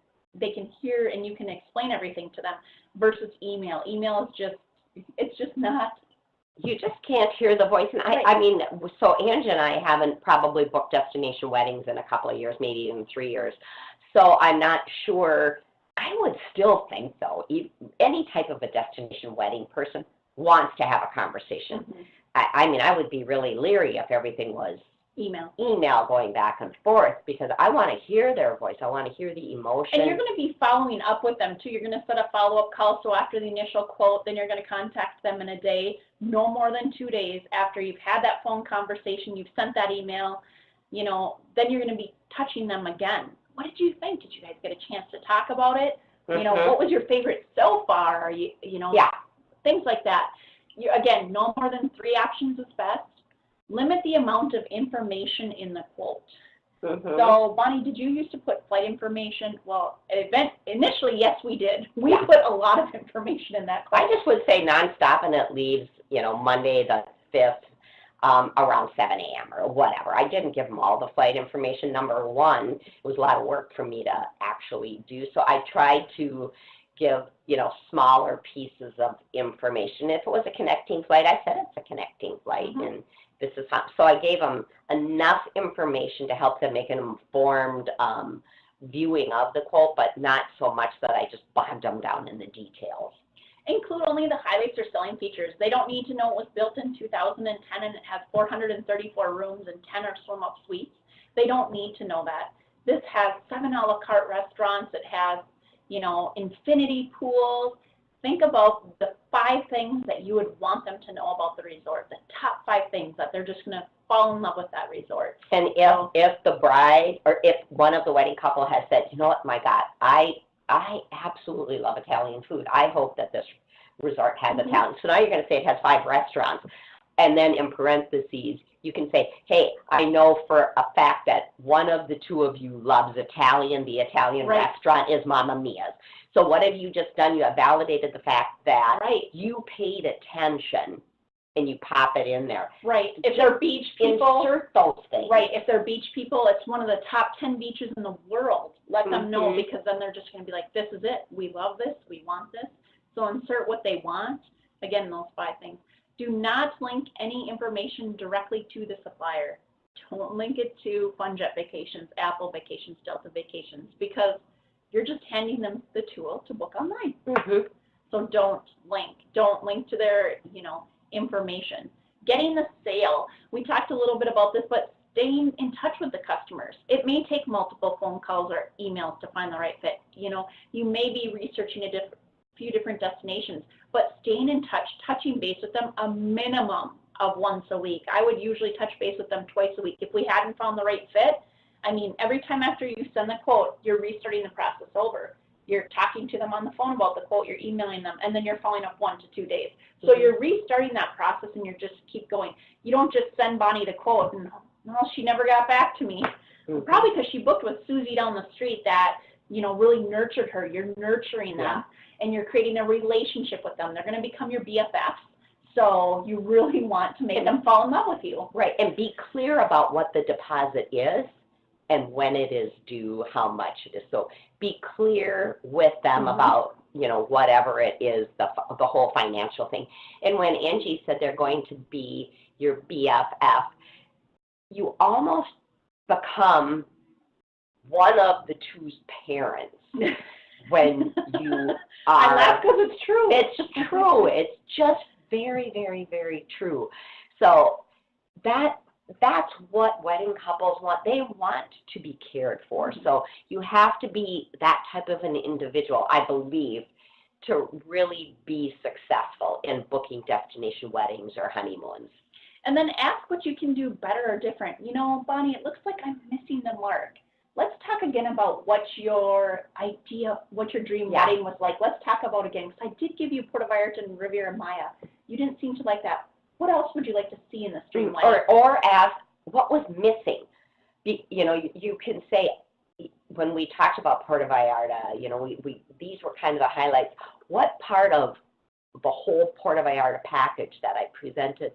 hear, and you can explain everything to them versus email. Email is just, it's just not. You just can't hear the voice. And I mean, so Angie and I haven't probably booked destination weddings in a couple of years, maybe even 3 years. So I'm not sure. I would still think, though, any type of a destination wedding person wants to have a conversation. I mean, I would be really leery if everything was email going back and forth, because I want to hear their voice. I want to hear the emotion. And you're going to be following up with them too. You're going to set a follow-up call. So after the initial quote, then you're going to contact them in a day, no more than 2 days after you've had that phone conversation, you've sent that email, you know, then you're going to be touching them again. What did you think? Did you guys get a chance to talk about it? You know, what was your favorite so far? You know, things like that. Again, no more than 3 options is best. Limit the amount of information in the quote. So, Bonnie, did you used to put flight information? Well, initially, yes, we did. We put a lot of information in that quote. I just would say nonstop, and it leaves, you know, Monday the 5th around 7 a.m. or whatever. I didn't give them all the flight information. Number one, it was a lot of work for me to actually do. So I tried to give, you know, smaller pieces of information. If it was a connecting flight, I said it's a connecting flight, and this is how. So I gave them enough information to help them make an informed viewing of the quote, but not so much that I just bogged them down in the details. Include only the highlights or selling features. They don't need to know it was built in 2010 and it has 434 rooms and 10 are swim-up suites. They don't need to know that. This has 7 a la carte restaurants. It has, you know, infinity pools. Think about the 5 things that you would want them to know about the resort, the top 5 things that they're just going to fall in love with that resort. And if the bride, or if one of the wedding couple has said, you know what, my God, I absolutely love Italian food. I hope that this resort has Italian. So now you're going to say it has 5 restaurants. And then in parentheses, you can say, hey, I know for a fact that one of the 2 of you loves Italian. The Italian restaurant is Mamma Mia's. So what have you just done? You have validated the fact that you paid attention, and you pop it in there. If they're beach people, insert those things. If they're beach people, it's one of the top 10 beaches in the world. Let them know, because then they're just going to be like, this is it. We love this. We want this. So insert what they want. Again, those 5 things. Do not link any information directly to the supplier. Don't link it to FunJet Vacations, Apple Vacations, Delta Vacations, because you're just handing them the tool to book online. So don't link to their, you know, information. Getting the sale. We talked a little bit about this, but staying in touch with the customers. It may take multiple phone calls or emails to find the right fit. You know, you may be researching a few different destinations, but staying in touch, touching base with them a minimum of once a week. I would usually touch base with them twice a week. If we hadn't found the right fit, I mean, every time after you send the quote, you're restarting the process over. You're talking to them on the phone about the quote, you're emailing them, and then you're following up 1 to 2 days. So you're restarting that process and you're just keep going. You don't just send Bonnie the quote and, well, she never got back to me. Probably because she booked with Susie down the street that, you know, really nurtured her. You're nurturing them and you're creating a relationship with them. They're going to become your BFFs. So you really want to make them fall in love with you. Right, and be clear about what the deposit is and when it is due, how much it is. So be clear with them about, you know, whatever it is, the whole financial thing. And when Angie said they're going to be your BFF, you almost become one of the two's parents when you are. I laugh because it's true. It's true. It's just very, very, very true. So that's what wedding couples want. They want to be cared for. So you have to be that type of an individual, I believe, to really be successful in booking destination weddings or honeymoons. And then ask what you can do better or different. You know, Bonnie, it looks like I'm missing the mark. Let's talk again about what your idea, what your dream wedding was like. Let's talk about again, because I did give you Puerto Vallarta and Riviera Maya. You didn't seem to like that. What else would you like to see in this dream wedding? Or ask what was missing. You know, you can say, when we talked about Puerto Vallarta, you know, these were kind of the highlights. What part of the whole Puerto Vallarta package that I presented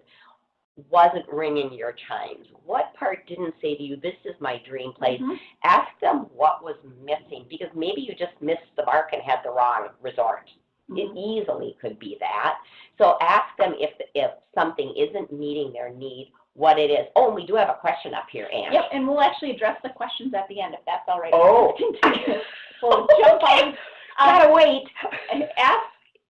wasn't ringing your chimes? What part didn't say to you, this is my dream place? Ask them what was missing, because maybe you just missed the mark and had the wrong resort. It easily could be that. So ask them if something isn't meeting their need, what it is. Oh, and we do have a question up here, Anne. Yep, and we'll actually address the questions at the end, if that's all right. Oh. We'll jump on. Gotta wait. Ask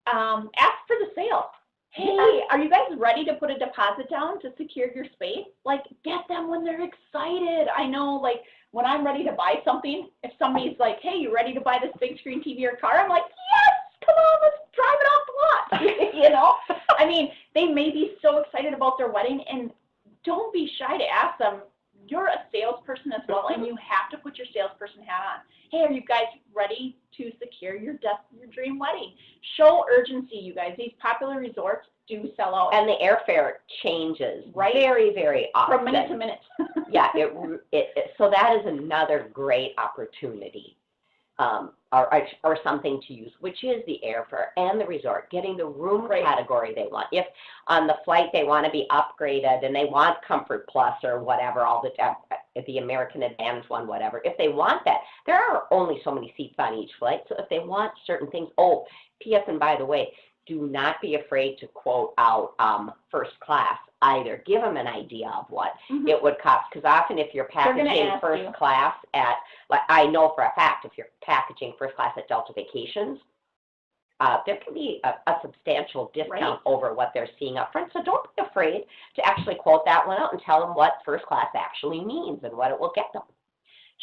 for the sale. Hey, are you guys ready to put a deposit down to secure your space? Like, get them when they're excited. I know, like, when I'm ready to buy something, if somebody's like, hey, you ready to buy this big screen TV or car? I'm like, yes, come on, let's drive it off the lot. You know? I mean, they may be so excited about their wedding, and don't be shy to ask them. You're a salesperson as well, and you have to put your salesperson hat on. Hey, are you guys ready to secure your dream wedding? Show urgency, you guys. These popular resorts do sell out. And the airfare changes very, very often. From minute to minute. Yeah, so that is another great opportunity. Or something to use, which is the airfare and the resort, getting the room category they want. If on the flight they want to be upgraded and they want Comfort Plus or whatever, all the American Advantage one, whatever, if they want that, there are only so many seats on each flight. So if they want certain things, oh, P.S. and by the way, do not be afraid to quote out first class either. Give them an idea of what it would cost, because often if you're packaging first class at, like, I know for a fact, if you're packaging first class at Delta Vacations, there can be a substantial discount over what they're seeing up front. So don't be afraid to actually quote that one out and tell them what first class actually means and what it will get them.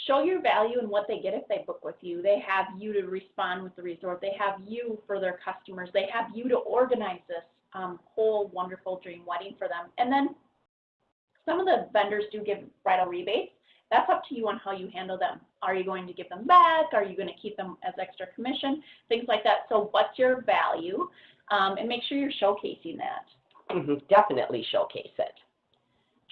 Show your value in what they get if they book with you. They have you to respond with the resort. They have you for their customers. They have you to organize this whole wonderful dream wedding for them. And then some of the vendors do give bridal rebates. That's up to you on how you handle them. Are you going to give them back? Are you going to keep them as extra commission? Things like that. So what's your value? And make sure you're showcasing that. Definitely showcase it.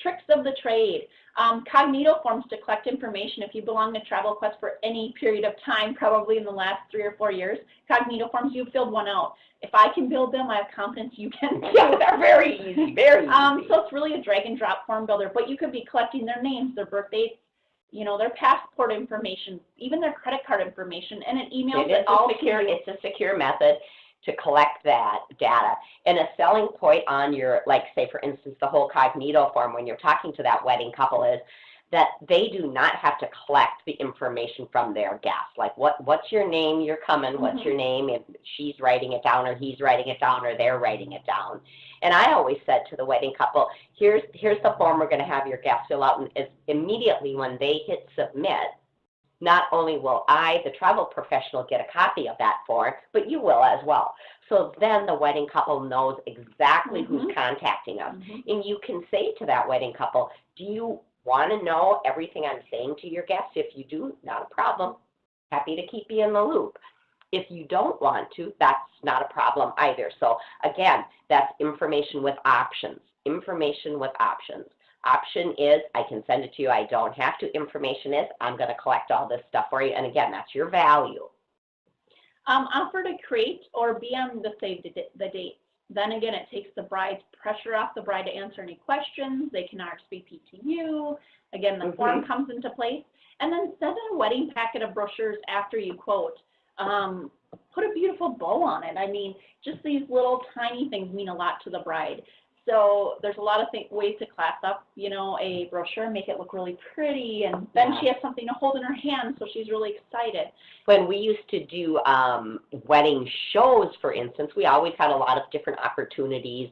Tricks of the trade. Cognito Forms to collect information. If you belong to Travel Quest for any period of time, probably in the last 3 or 4 years, Cognito Forms, you filled one out. If I can build them, I have confidence you can too. Yeah, they're very easy, very easy. So it's really a drag and drop form builder, but you could be collecting their names, their birth dates, you know, their passport information, even their credit card information, and an email. It's a secure method to collect that data. And a selling point on your, like, say, for instance, the whole Cognito form when you're talking to that wedding couple is that they do not have to collect the information from their guests. Like, what's your name? You're coming. What's your name? If she's writing it down, or he's writing it down, or they're writing it down. And I always said to the wedding couple, here's the form we're going to have your guests fill out. And immediately when they hit submit, not only will I, the travel professional, get a copy of that form, but you will as well. So then the wedding couple knows exactly who's contacting us. And you can say to that wedding couple, do you want to know everything I'm saying to your guests? If you do, not a problem. Happy to keep you in the loop. If you don't want to, that's not a problem either. So again, that's information with options. Information with options. Option is, I can send it to you, I don't have to. Information is, I'm going to collect all this stuff for you. And again, that's your value. Offer to create or be on the save the dates. Then again, it takes the bride's pressure off the bride to answer any questions. They can RSVP to you. Again, the form comes into place. And then send in a wedding packet of brochures after you quote. Put a beautiful bow on it. I mean, just these little tiny things mean a lot to the bride. So there's a lot of ways to class up, you know, a brochure, make it look really pretty, and then she has something to hold in her hand, so she's really excited. When we used to do wedding shows, for instance, we always had a lot of different opportunities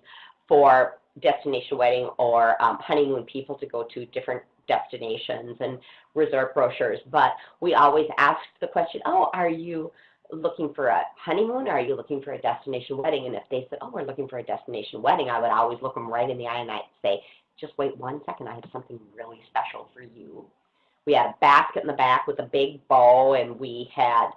for destination wedding or honeymoon people to go to different destinations and resort brochures. But we always asked the question, oh, are you looking for a honeymoon, or are you looking for a destination wedding? And if they said, oh, we're looking for a destination wedding, I would always look them right in the eye and I'd say, just wait 1 second, I have something really special for you. We had a basket in the back with a big bow, and we had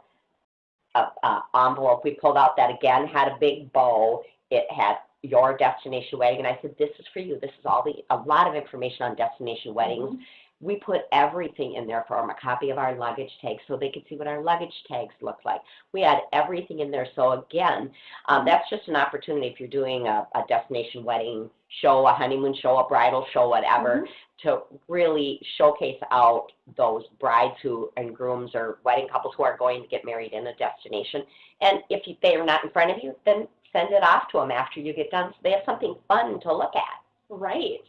an envelope we pulled out that again had a big bow. It had your destination wedding, and I said, this is for you. This is a lot of information on destination weddings. We put everything in there for them, a copy of our luggage tags so they could see what our luggage tags look like. We had everything in there. So again, that's just an opportunity if you're doing a destination wedding show, a honeymoon show, a bridal show, whatever, to really showcase out those brides and grooms or wedding couples who are going to get married in a destination. And if they are not in front of you, then send it off to them after you get done so they have something fun to look at. Right.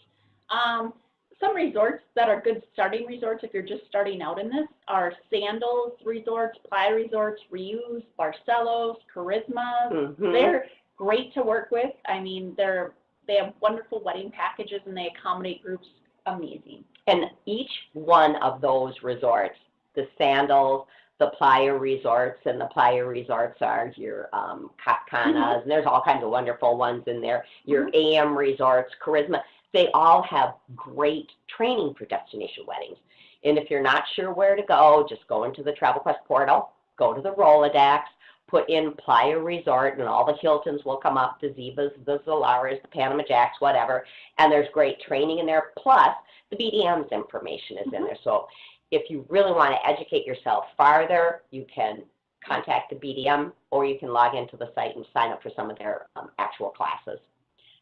Some resorts that are good starting resorts if you're just starting out in this are Sandals Resorts, Playa Resorts, Reuse, Barcelos, Charisma. They're great to work with. I mean, they have wonderful wedding packages and they accommodate groups amazing. And each one of those resorts, the Sandals, the Playa Resorts, and the Playa Resorts are your Capcanas, and there's all kinds of wonderful ones in there. Your AM Resorts, Charisma. They all have great training for destination weddings. And if you're not sure where to go, just go into the Travel Quest portal, go to the Rolodex, put in Playa Resort, and all the Hiltons will come up, the Zivas, the Zolaras, the Panama Jacks, whatever. And there's great training in there. Plus, the BDM's information is in there. So if you really want to educate yourself farther, you can contact the BDM, or you can log into the site and sign up for some of their actual classes.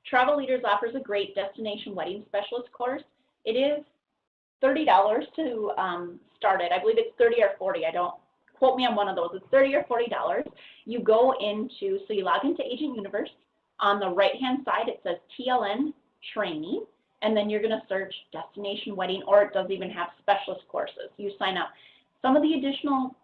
Travel Leaders offers a great destination wedding specialist course. It is $30 to start it. I believe it's 30 or 40. I don't quote me on one of those. It's 30 or $40. You go into, so you log into Agent Universe. On the right-hand side, it says TLN Training, and then you're going to search destination wedding, or it does even have specialist courses. You sign up. Some of the additional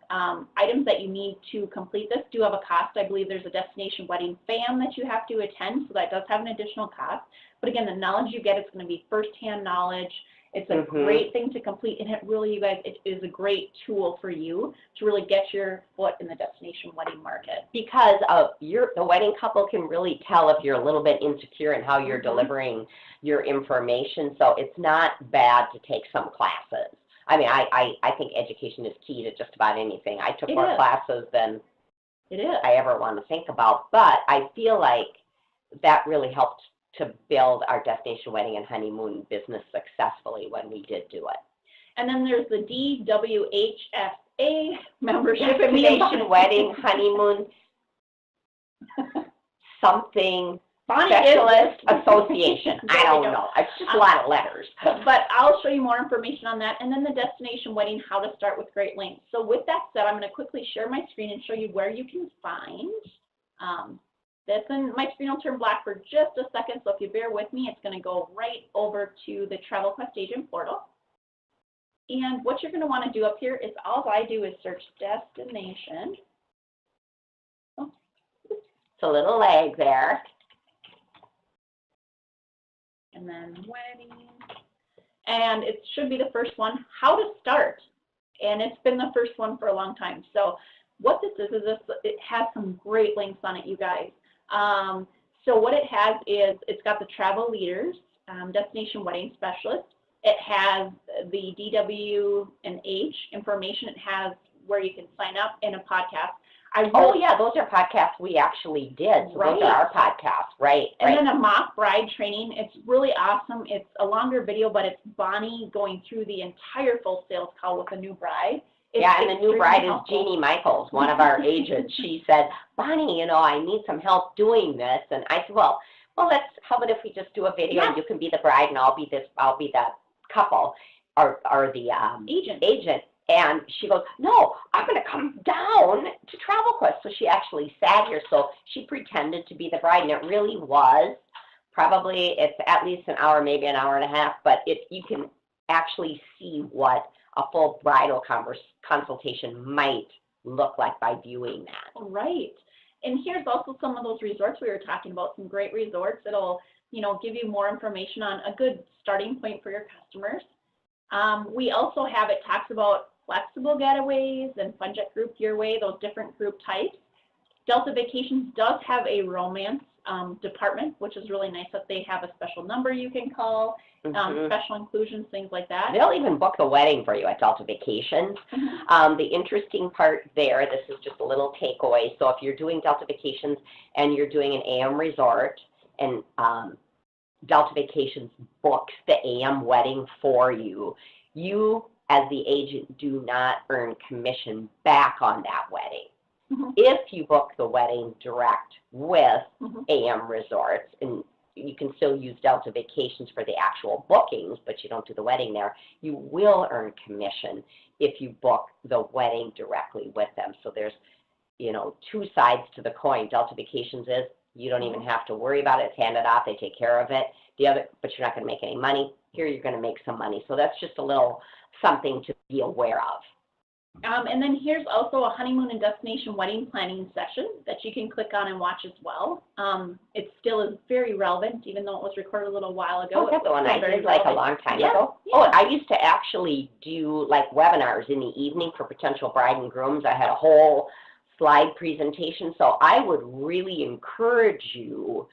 items that you need to complete this do have a cost. I believe there's a destination wedding FAM that you have to attend, so that does have an additional cost. But again, the knowledge you get is going to be firsthand knowledge. It's a great thing to complete, and it really, you guys, it is a great tool for you to really get your foot in the destination wedding market. Because the wedding couple can really tell if you're a little bit insecure in how you're delivering your information, so it's not bad to take some classes. I mean, I think education is key to just about anything. I took more classes than I ever want to think about, but I feel like that really helped to build our destination wedding and honeymoon business successfully when we did do it. And then there's the DWHSA membership. Destination wedding, honeymoon, something. Specialist Association. I don't know. It's just a lot of letters. But I'll show you more information on that. And then the destination wedding, how to start with great links. So with that said, I'm going to quickly share my screen and show you where you can find this. And my screen will turn black for just a second. So if you bear with me, it's going to go right over to the Travel Quest Agent portal. And what you're going to want to do up here is all I do is search destination. Oh. It's a little lag there. And then wedding. And it should be the first one, how to start. And it's been the first one for a long time. So what this is it has some great links on it, you guys. So what it has is it's got the travel leaders, destination wedding specialists. It has the DW and H information. It has where you can sign up in a podcast. Oh, yeah, those are podcasts we actually did. So right. Those are our podcasts, right. And then a mock bride training. It's really awesome. It's a longer video, but it's Bonnie going through the entire full sales call with a new bride. And the new bride is Jeannie Michaels, one of our agents. She said, Bonnie, I need some help doing this. And I said, well, how about if we just do a video and you can be the bride and I'll be the couple or the agent. And she goes, no, I'm going to come down to Travel Quest. So she actually sat here. So she pretended to be the bride, and it really was. Probably it's at least an hour, maybe an hour and a half, but you can actually see what a full bridal consultation might look like by viewing that. Right. And here's also some of those resorts we were talking about, some great resorts. It'll, give you more information on a good starting point for your customers. We also have, it talks about flexible getaways and budget group your way, those different group types. Delta Vacations does have a romance department, which is really nice that they have a special number you can call, special inclusions, things like that. They'll even book the wedding for you at Delta Vacations. The interesting part there, this is just a little takeaway. So if you're doing Delta Vacations and you're doing an AM resort and Delta Vacations books the AM wedding for you, you as the agent do not earn commission back on that wedding. If you book the wedding direct with AM Resorts, and you can still use Delta Vacations for the actual bookings, but you don't do the wedding there, you will earn commission if you book the wedding directly with them. So there's, two sides to the coin. Delta Vacations is you don't even have to worry about it. It's handed off. They take care of it. The other, but you're not going to make any money. Here you're going to make some money. So that's just a little something to be aware of. And then here's also a honeymoon and destination wedding planning session that you can click on and watch as well. It still is very relevant, even though it was recorded a little while ago. Oh, that's the one I did like a long time ago. Yeah. Oh, I used to actually do like webinars in the evening for potential bride and grooms. I had a whole slide presentation. So I would really encourage you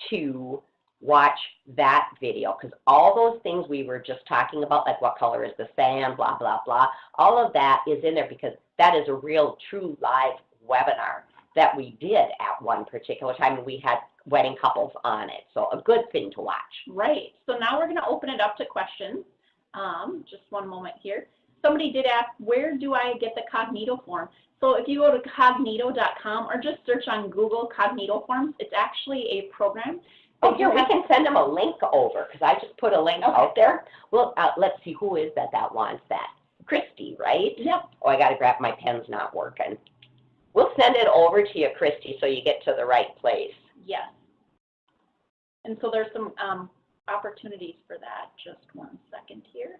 to watch that video, because all those things we were just talking about, like what color is the sand, blah, blah, blah, all of that is in there because that is a real, true live webinar that we did at one particular time, and we had wedding couples on it. So a good thing to watch. Right. So now we're going to open it up to questions. Just one moment here. Somebody did ask, where do I get the Cognito form? So if you go to cognito.com or just search on Google Cognito Forms, it's actually a program. Oh, here, we can send them a link over, because I just put a link out there. Well, let's see, who is that wants that? Christy, right? Yep. Oh, I got to grab, my pen's not working. We'll send it over to you, Christy, so you get to the right place. Yes. And so there's some opportunities for that. Just 1 second here.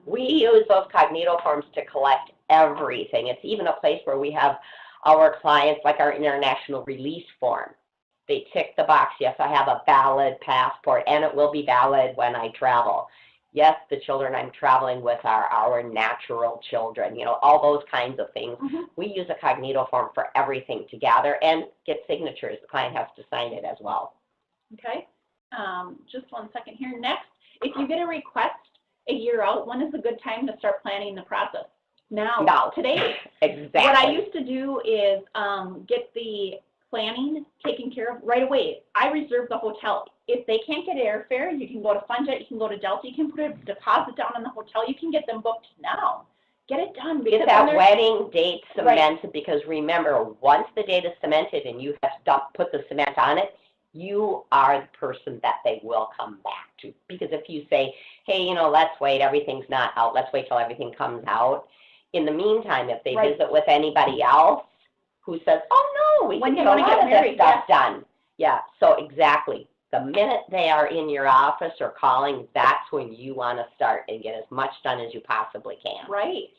We use those Cognito forms to collect everything. It's even a place where we have our clients, like our international release form. They tick the box, yes, I have a valid passport, and it will be valid when I travel. Yes, the children I'm traveling with are our natural children, all those kinds of things. We use a Cognito form for everything to gather and get signatures. The client has to sign it as well. Okay. Just 1 second here. Next, if you get a request a year out, when is a good time to start planning the process? Now. Today. Exactly. What I used to do is get the planning taken care of right away. I reserve the hotel. If they can't get airfare, you can go to FunJet, you can go to Delta, you can put a deposit down on the hotel, you can get them booked now. Get it done. Get that wedding date cemented, because remember, once the date is cemented and you have put the cement on it, you are the person that they will come back to. Because if you say, hey, let's wait, everything's not out, let's wait till everything comes out. In the meantime, if they visit with anybody else who says, oh no, we can get a lot of this stuff done. Yeah, so exactly. the minute they are in your office or calling, that's when you want to start and get as much done as you possibly can. Right.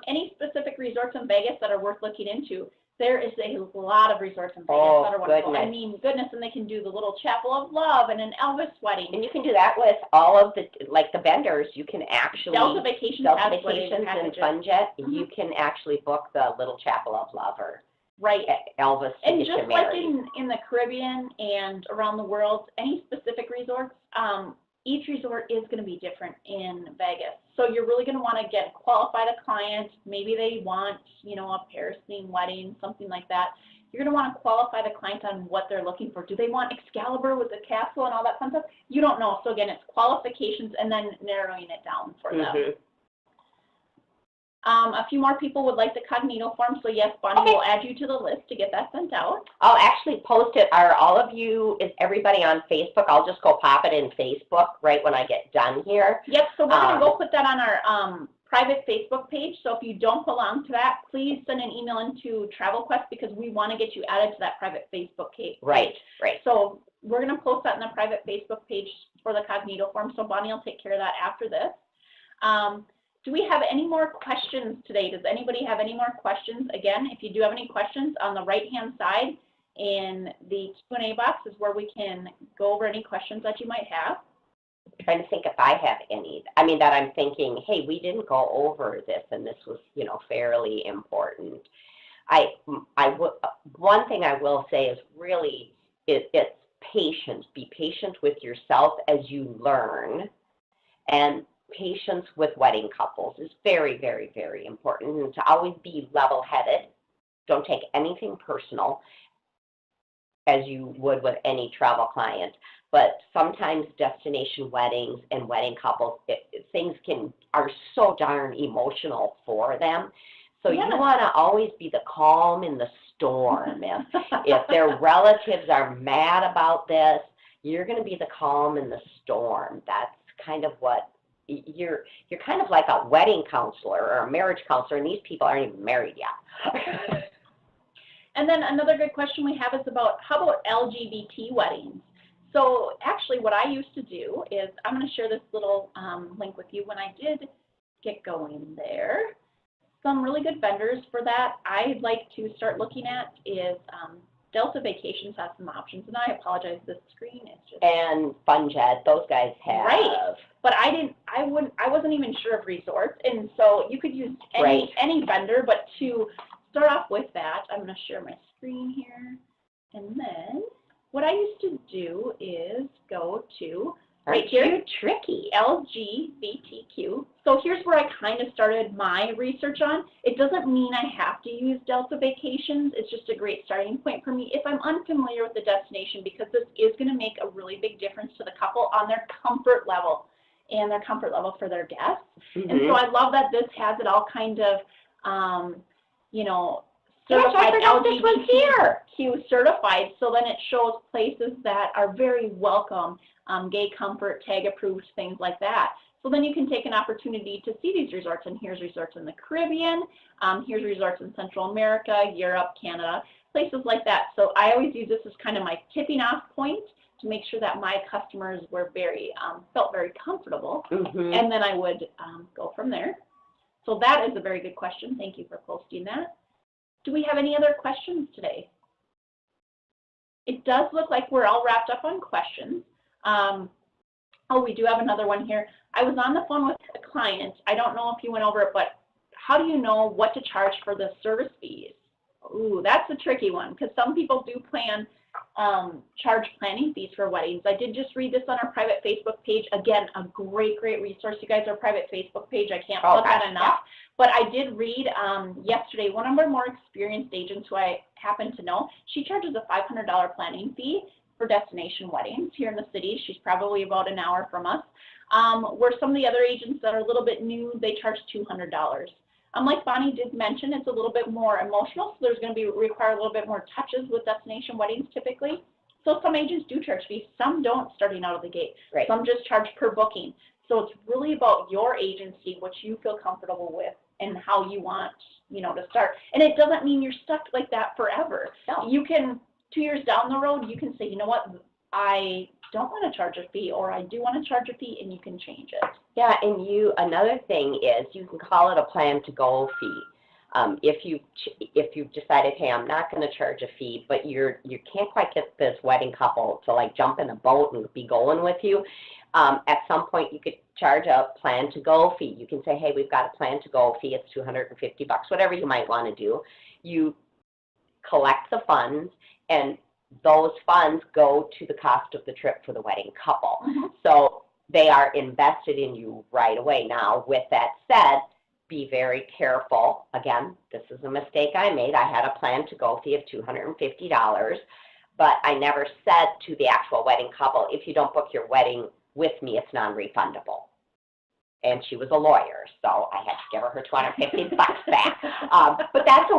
Any specific resorts in Vegas that are worth looking into? There is a lot of resorts in Vegas that are wonderful. Goodness. I mean, goodness, and they can do the little Chapel of Love and an Elvis wedding. And you can do that with all of the, like the vendors, you can actually, Delta Vacations and FunJet, you can actually book the little Chapel of Love or right. Elvis to and get you just like married. in the Caribbean and around the world, any specific resorts, each resort is going to be different in Vegas. So you're really going to want to qualify the client. Maybe they want, you know, a Paris-themed wedding, something like that. You're going to want to qualify the client on what they're looking for. Do they want Excalibur with the castle and all that fun stuff? You don't know. So again, it's qualifications and then narrowing it down for them. A few more people would like the Cognito Forms, so yes, Bonnie will add you to the list to get that sent out. I'll actually post it. Are all of you, is everybody on Facebook? I'll just go pop it in Facebook right when I get done here. Yep, so we're going to go put that on our private Facebook page. So if you don't belong to that, please send an email into TravelQuest because we want to get you added to that private Facebook page. Right. So we're going to post that in the private Facebook page for the Cognito Form. So Bonnie will take care of that after this. Do we have any more questions today? Does anybody have any more questions? Again, if you do have any questions, on the right-hand side in the Q&A box is where we can go over any questions that you might have. I'm trying to think if I have any. I mean, that I'm thinking, hey, we didn't go over this, and this was, you know, fairly important. One thing I will say is really, it's patience. Be patient with yourself as you learn, and patience with wedding couples is very, very, very important, and to always be level-headed. Don't take anything personal as you would with any travel client, but sometimes destination weddings and wedding couples, things are so darn emotional for them. So you want to always be the calm in the storm. If their relatives are mad about this, you're going to be the calm in the storm. That's kind of what you're kind of like a wedding counselor or a marriage counselor, and these people aren't even married yet. And then another good question we have is about, how about LGBT weddings? So actually what I used to do is, I'm going to share this little link with you when I did get going there. Some really good vendors for that I'd like to start looking at is Delta Vacations has some options, and I apologize, this screen is just... And FunJet, those guys have. Right, but I wasn't even sure of resorts, and so you could use any vendor, but to start off with that, I'm going to share my screen here, and then what I used to do is go to right here, tricky, LGBTQ. So here's where I kind of started my research on. It doesn't mean I have to use Delta Vacations. It's just a great starting point for me if I'm unfamiliar with the destination, because this is going to make a really big difference to the couple on their comfort level and their comfort level for their guests. And so I love that this has it all kind of, you know, certified LGBTQ certified, so then it shows places that are very welcome, gay comfort, tag approved, things like that. So then you can take an opportunity to see these resorts, and here's resorts in the Caribbean, here's resorts in Central America, Europe, Canada, places like that. So I always use this as kind of my tipping off point to make sure that my customers were felt very comfortable, and then I would go from there. So that is a very good question. Thank you for posting that. Do we have any other questions today? It does look like we're all wrapped up on questions. Oh, we do have another one here. I was on the phone with a client. I don't know if you went over it, but how do you know what to charge for the service fees? Ooh, that's a tricky one, because some people do charge planning fees for weddings. I did just read this on our private Facebook page. Again, a great resource. You guys, our private Facebook page, I can't plug that enough. But I did read yesterday, one of our more experienced agents who I happen to know, she charges a $500 planning fee for destination weddings here in the city. She's probably about an hour from us. Where some of the other agents that are a little bit new, they charge $200. Like Bonnie did mention, it's a little bit more emotional, so there's going to require a little bit more touches with destination weddings typically. So some agents do charge fees, some don't starting out of the gate. Some just charge per booking. So it's really about your agency, what you feel comfortable with, and how you want, you know, to start. And it doesn't mean you're stuck like that forever. No. You can, 2 years down the road, you can say, you know what, I don't want to charge a fee, or I do want to charge a fee, and you can change it. Yeah, and another thing is you can call it a plan to go fee. If you've decided, hey, I'm not going to charge a fee, but you can't quite get this wedding couple to like jump in a boat and be going with you, at some point you could charge a plan to go fee. You can say, hey, we've got a plan to go fee. It's $250, whatever you might want to do. You collect the funds, and those funds go to the cost of the trip for the wedding couple. Mm-hmm. So they are invested in you right away. Now, with that said, be very careful. Again, this is a mistake I made. I had a plan to go fee of $250, but I never said to the actual wedding couple, if you don't book your wedding with me, it's non-refundable. And she was a lawyer, so I had to give her her $250 back. But it's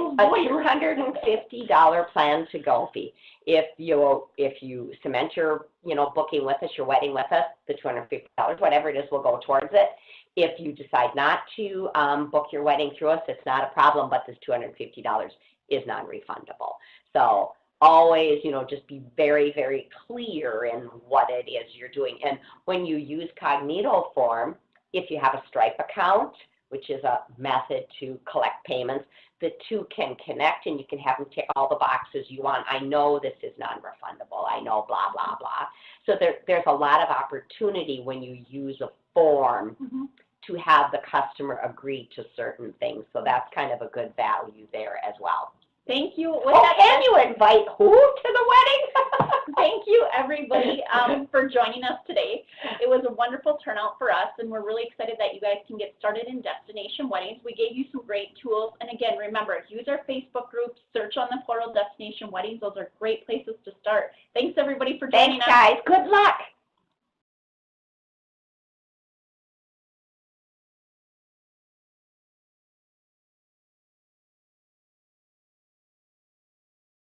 a $250 plan to go fee. If you cement your booking with us, your wedding with us, the $250, whatever it is, will go towards it. If you decide not to book your wedding through us, it's not a problem, but this $250 is non-refundable. So always, just be very, very clear in what it is you're doing. And when you use Cognito Form, if you have a Stripe account, which is a method to collect payments, the two can connect and you can have them tick all the boxes you want. I know this is non-refundable. I know blah, blah, blah. So there's a lot of opportunity when you use a form Mm-hmm. to have the customer agree to certain things. So that's kind of a good value there as well. Thank you. Can you invite who to the wedding? Thank you, everybody, for joining us today. It was a wonderful turnout for us, and we're really excited that you guys can get started in destination weddings. We gave you some great tools, and again, remember, use our Facebook group, search on the portal Destination Weddings. Those are great places to start. Thanks, everybody, for joining us. Thanks, guys. Good luck.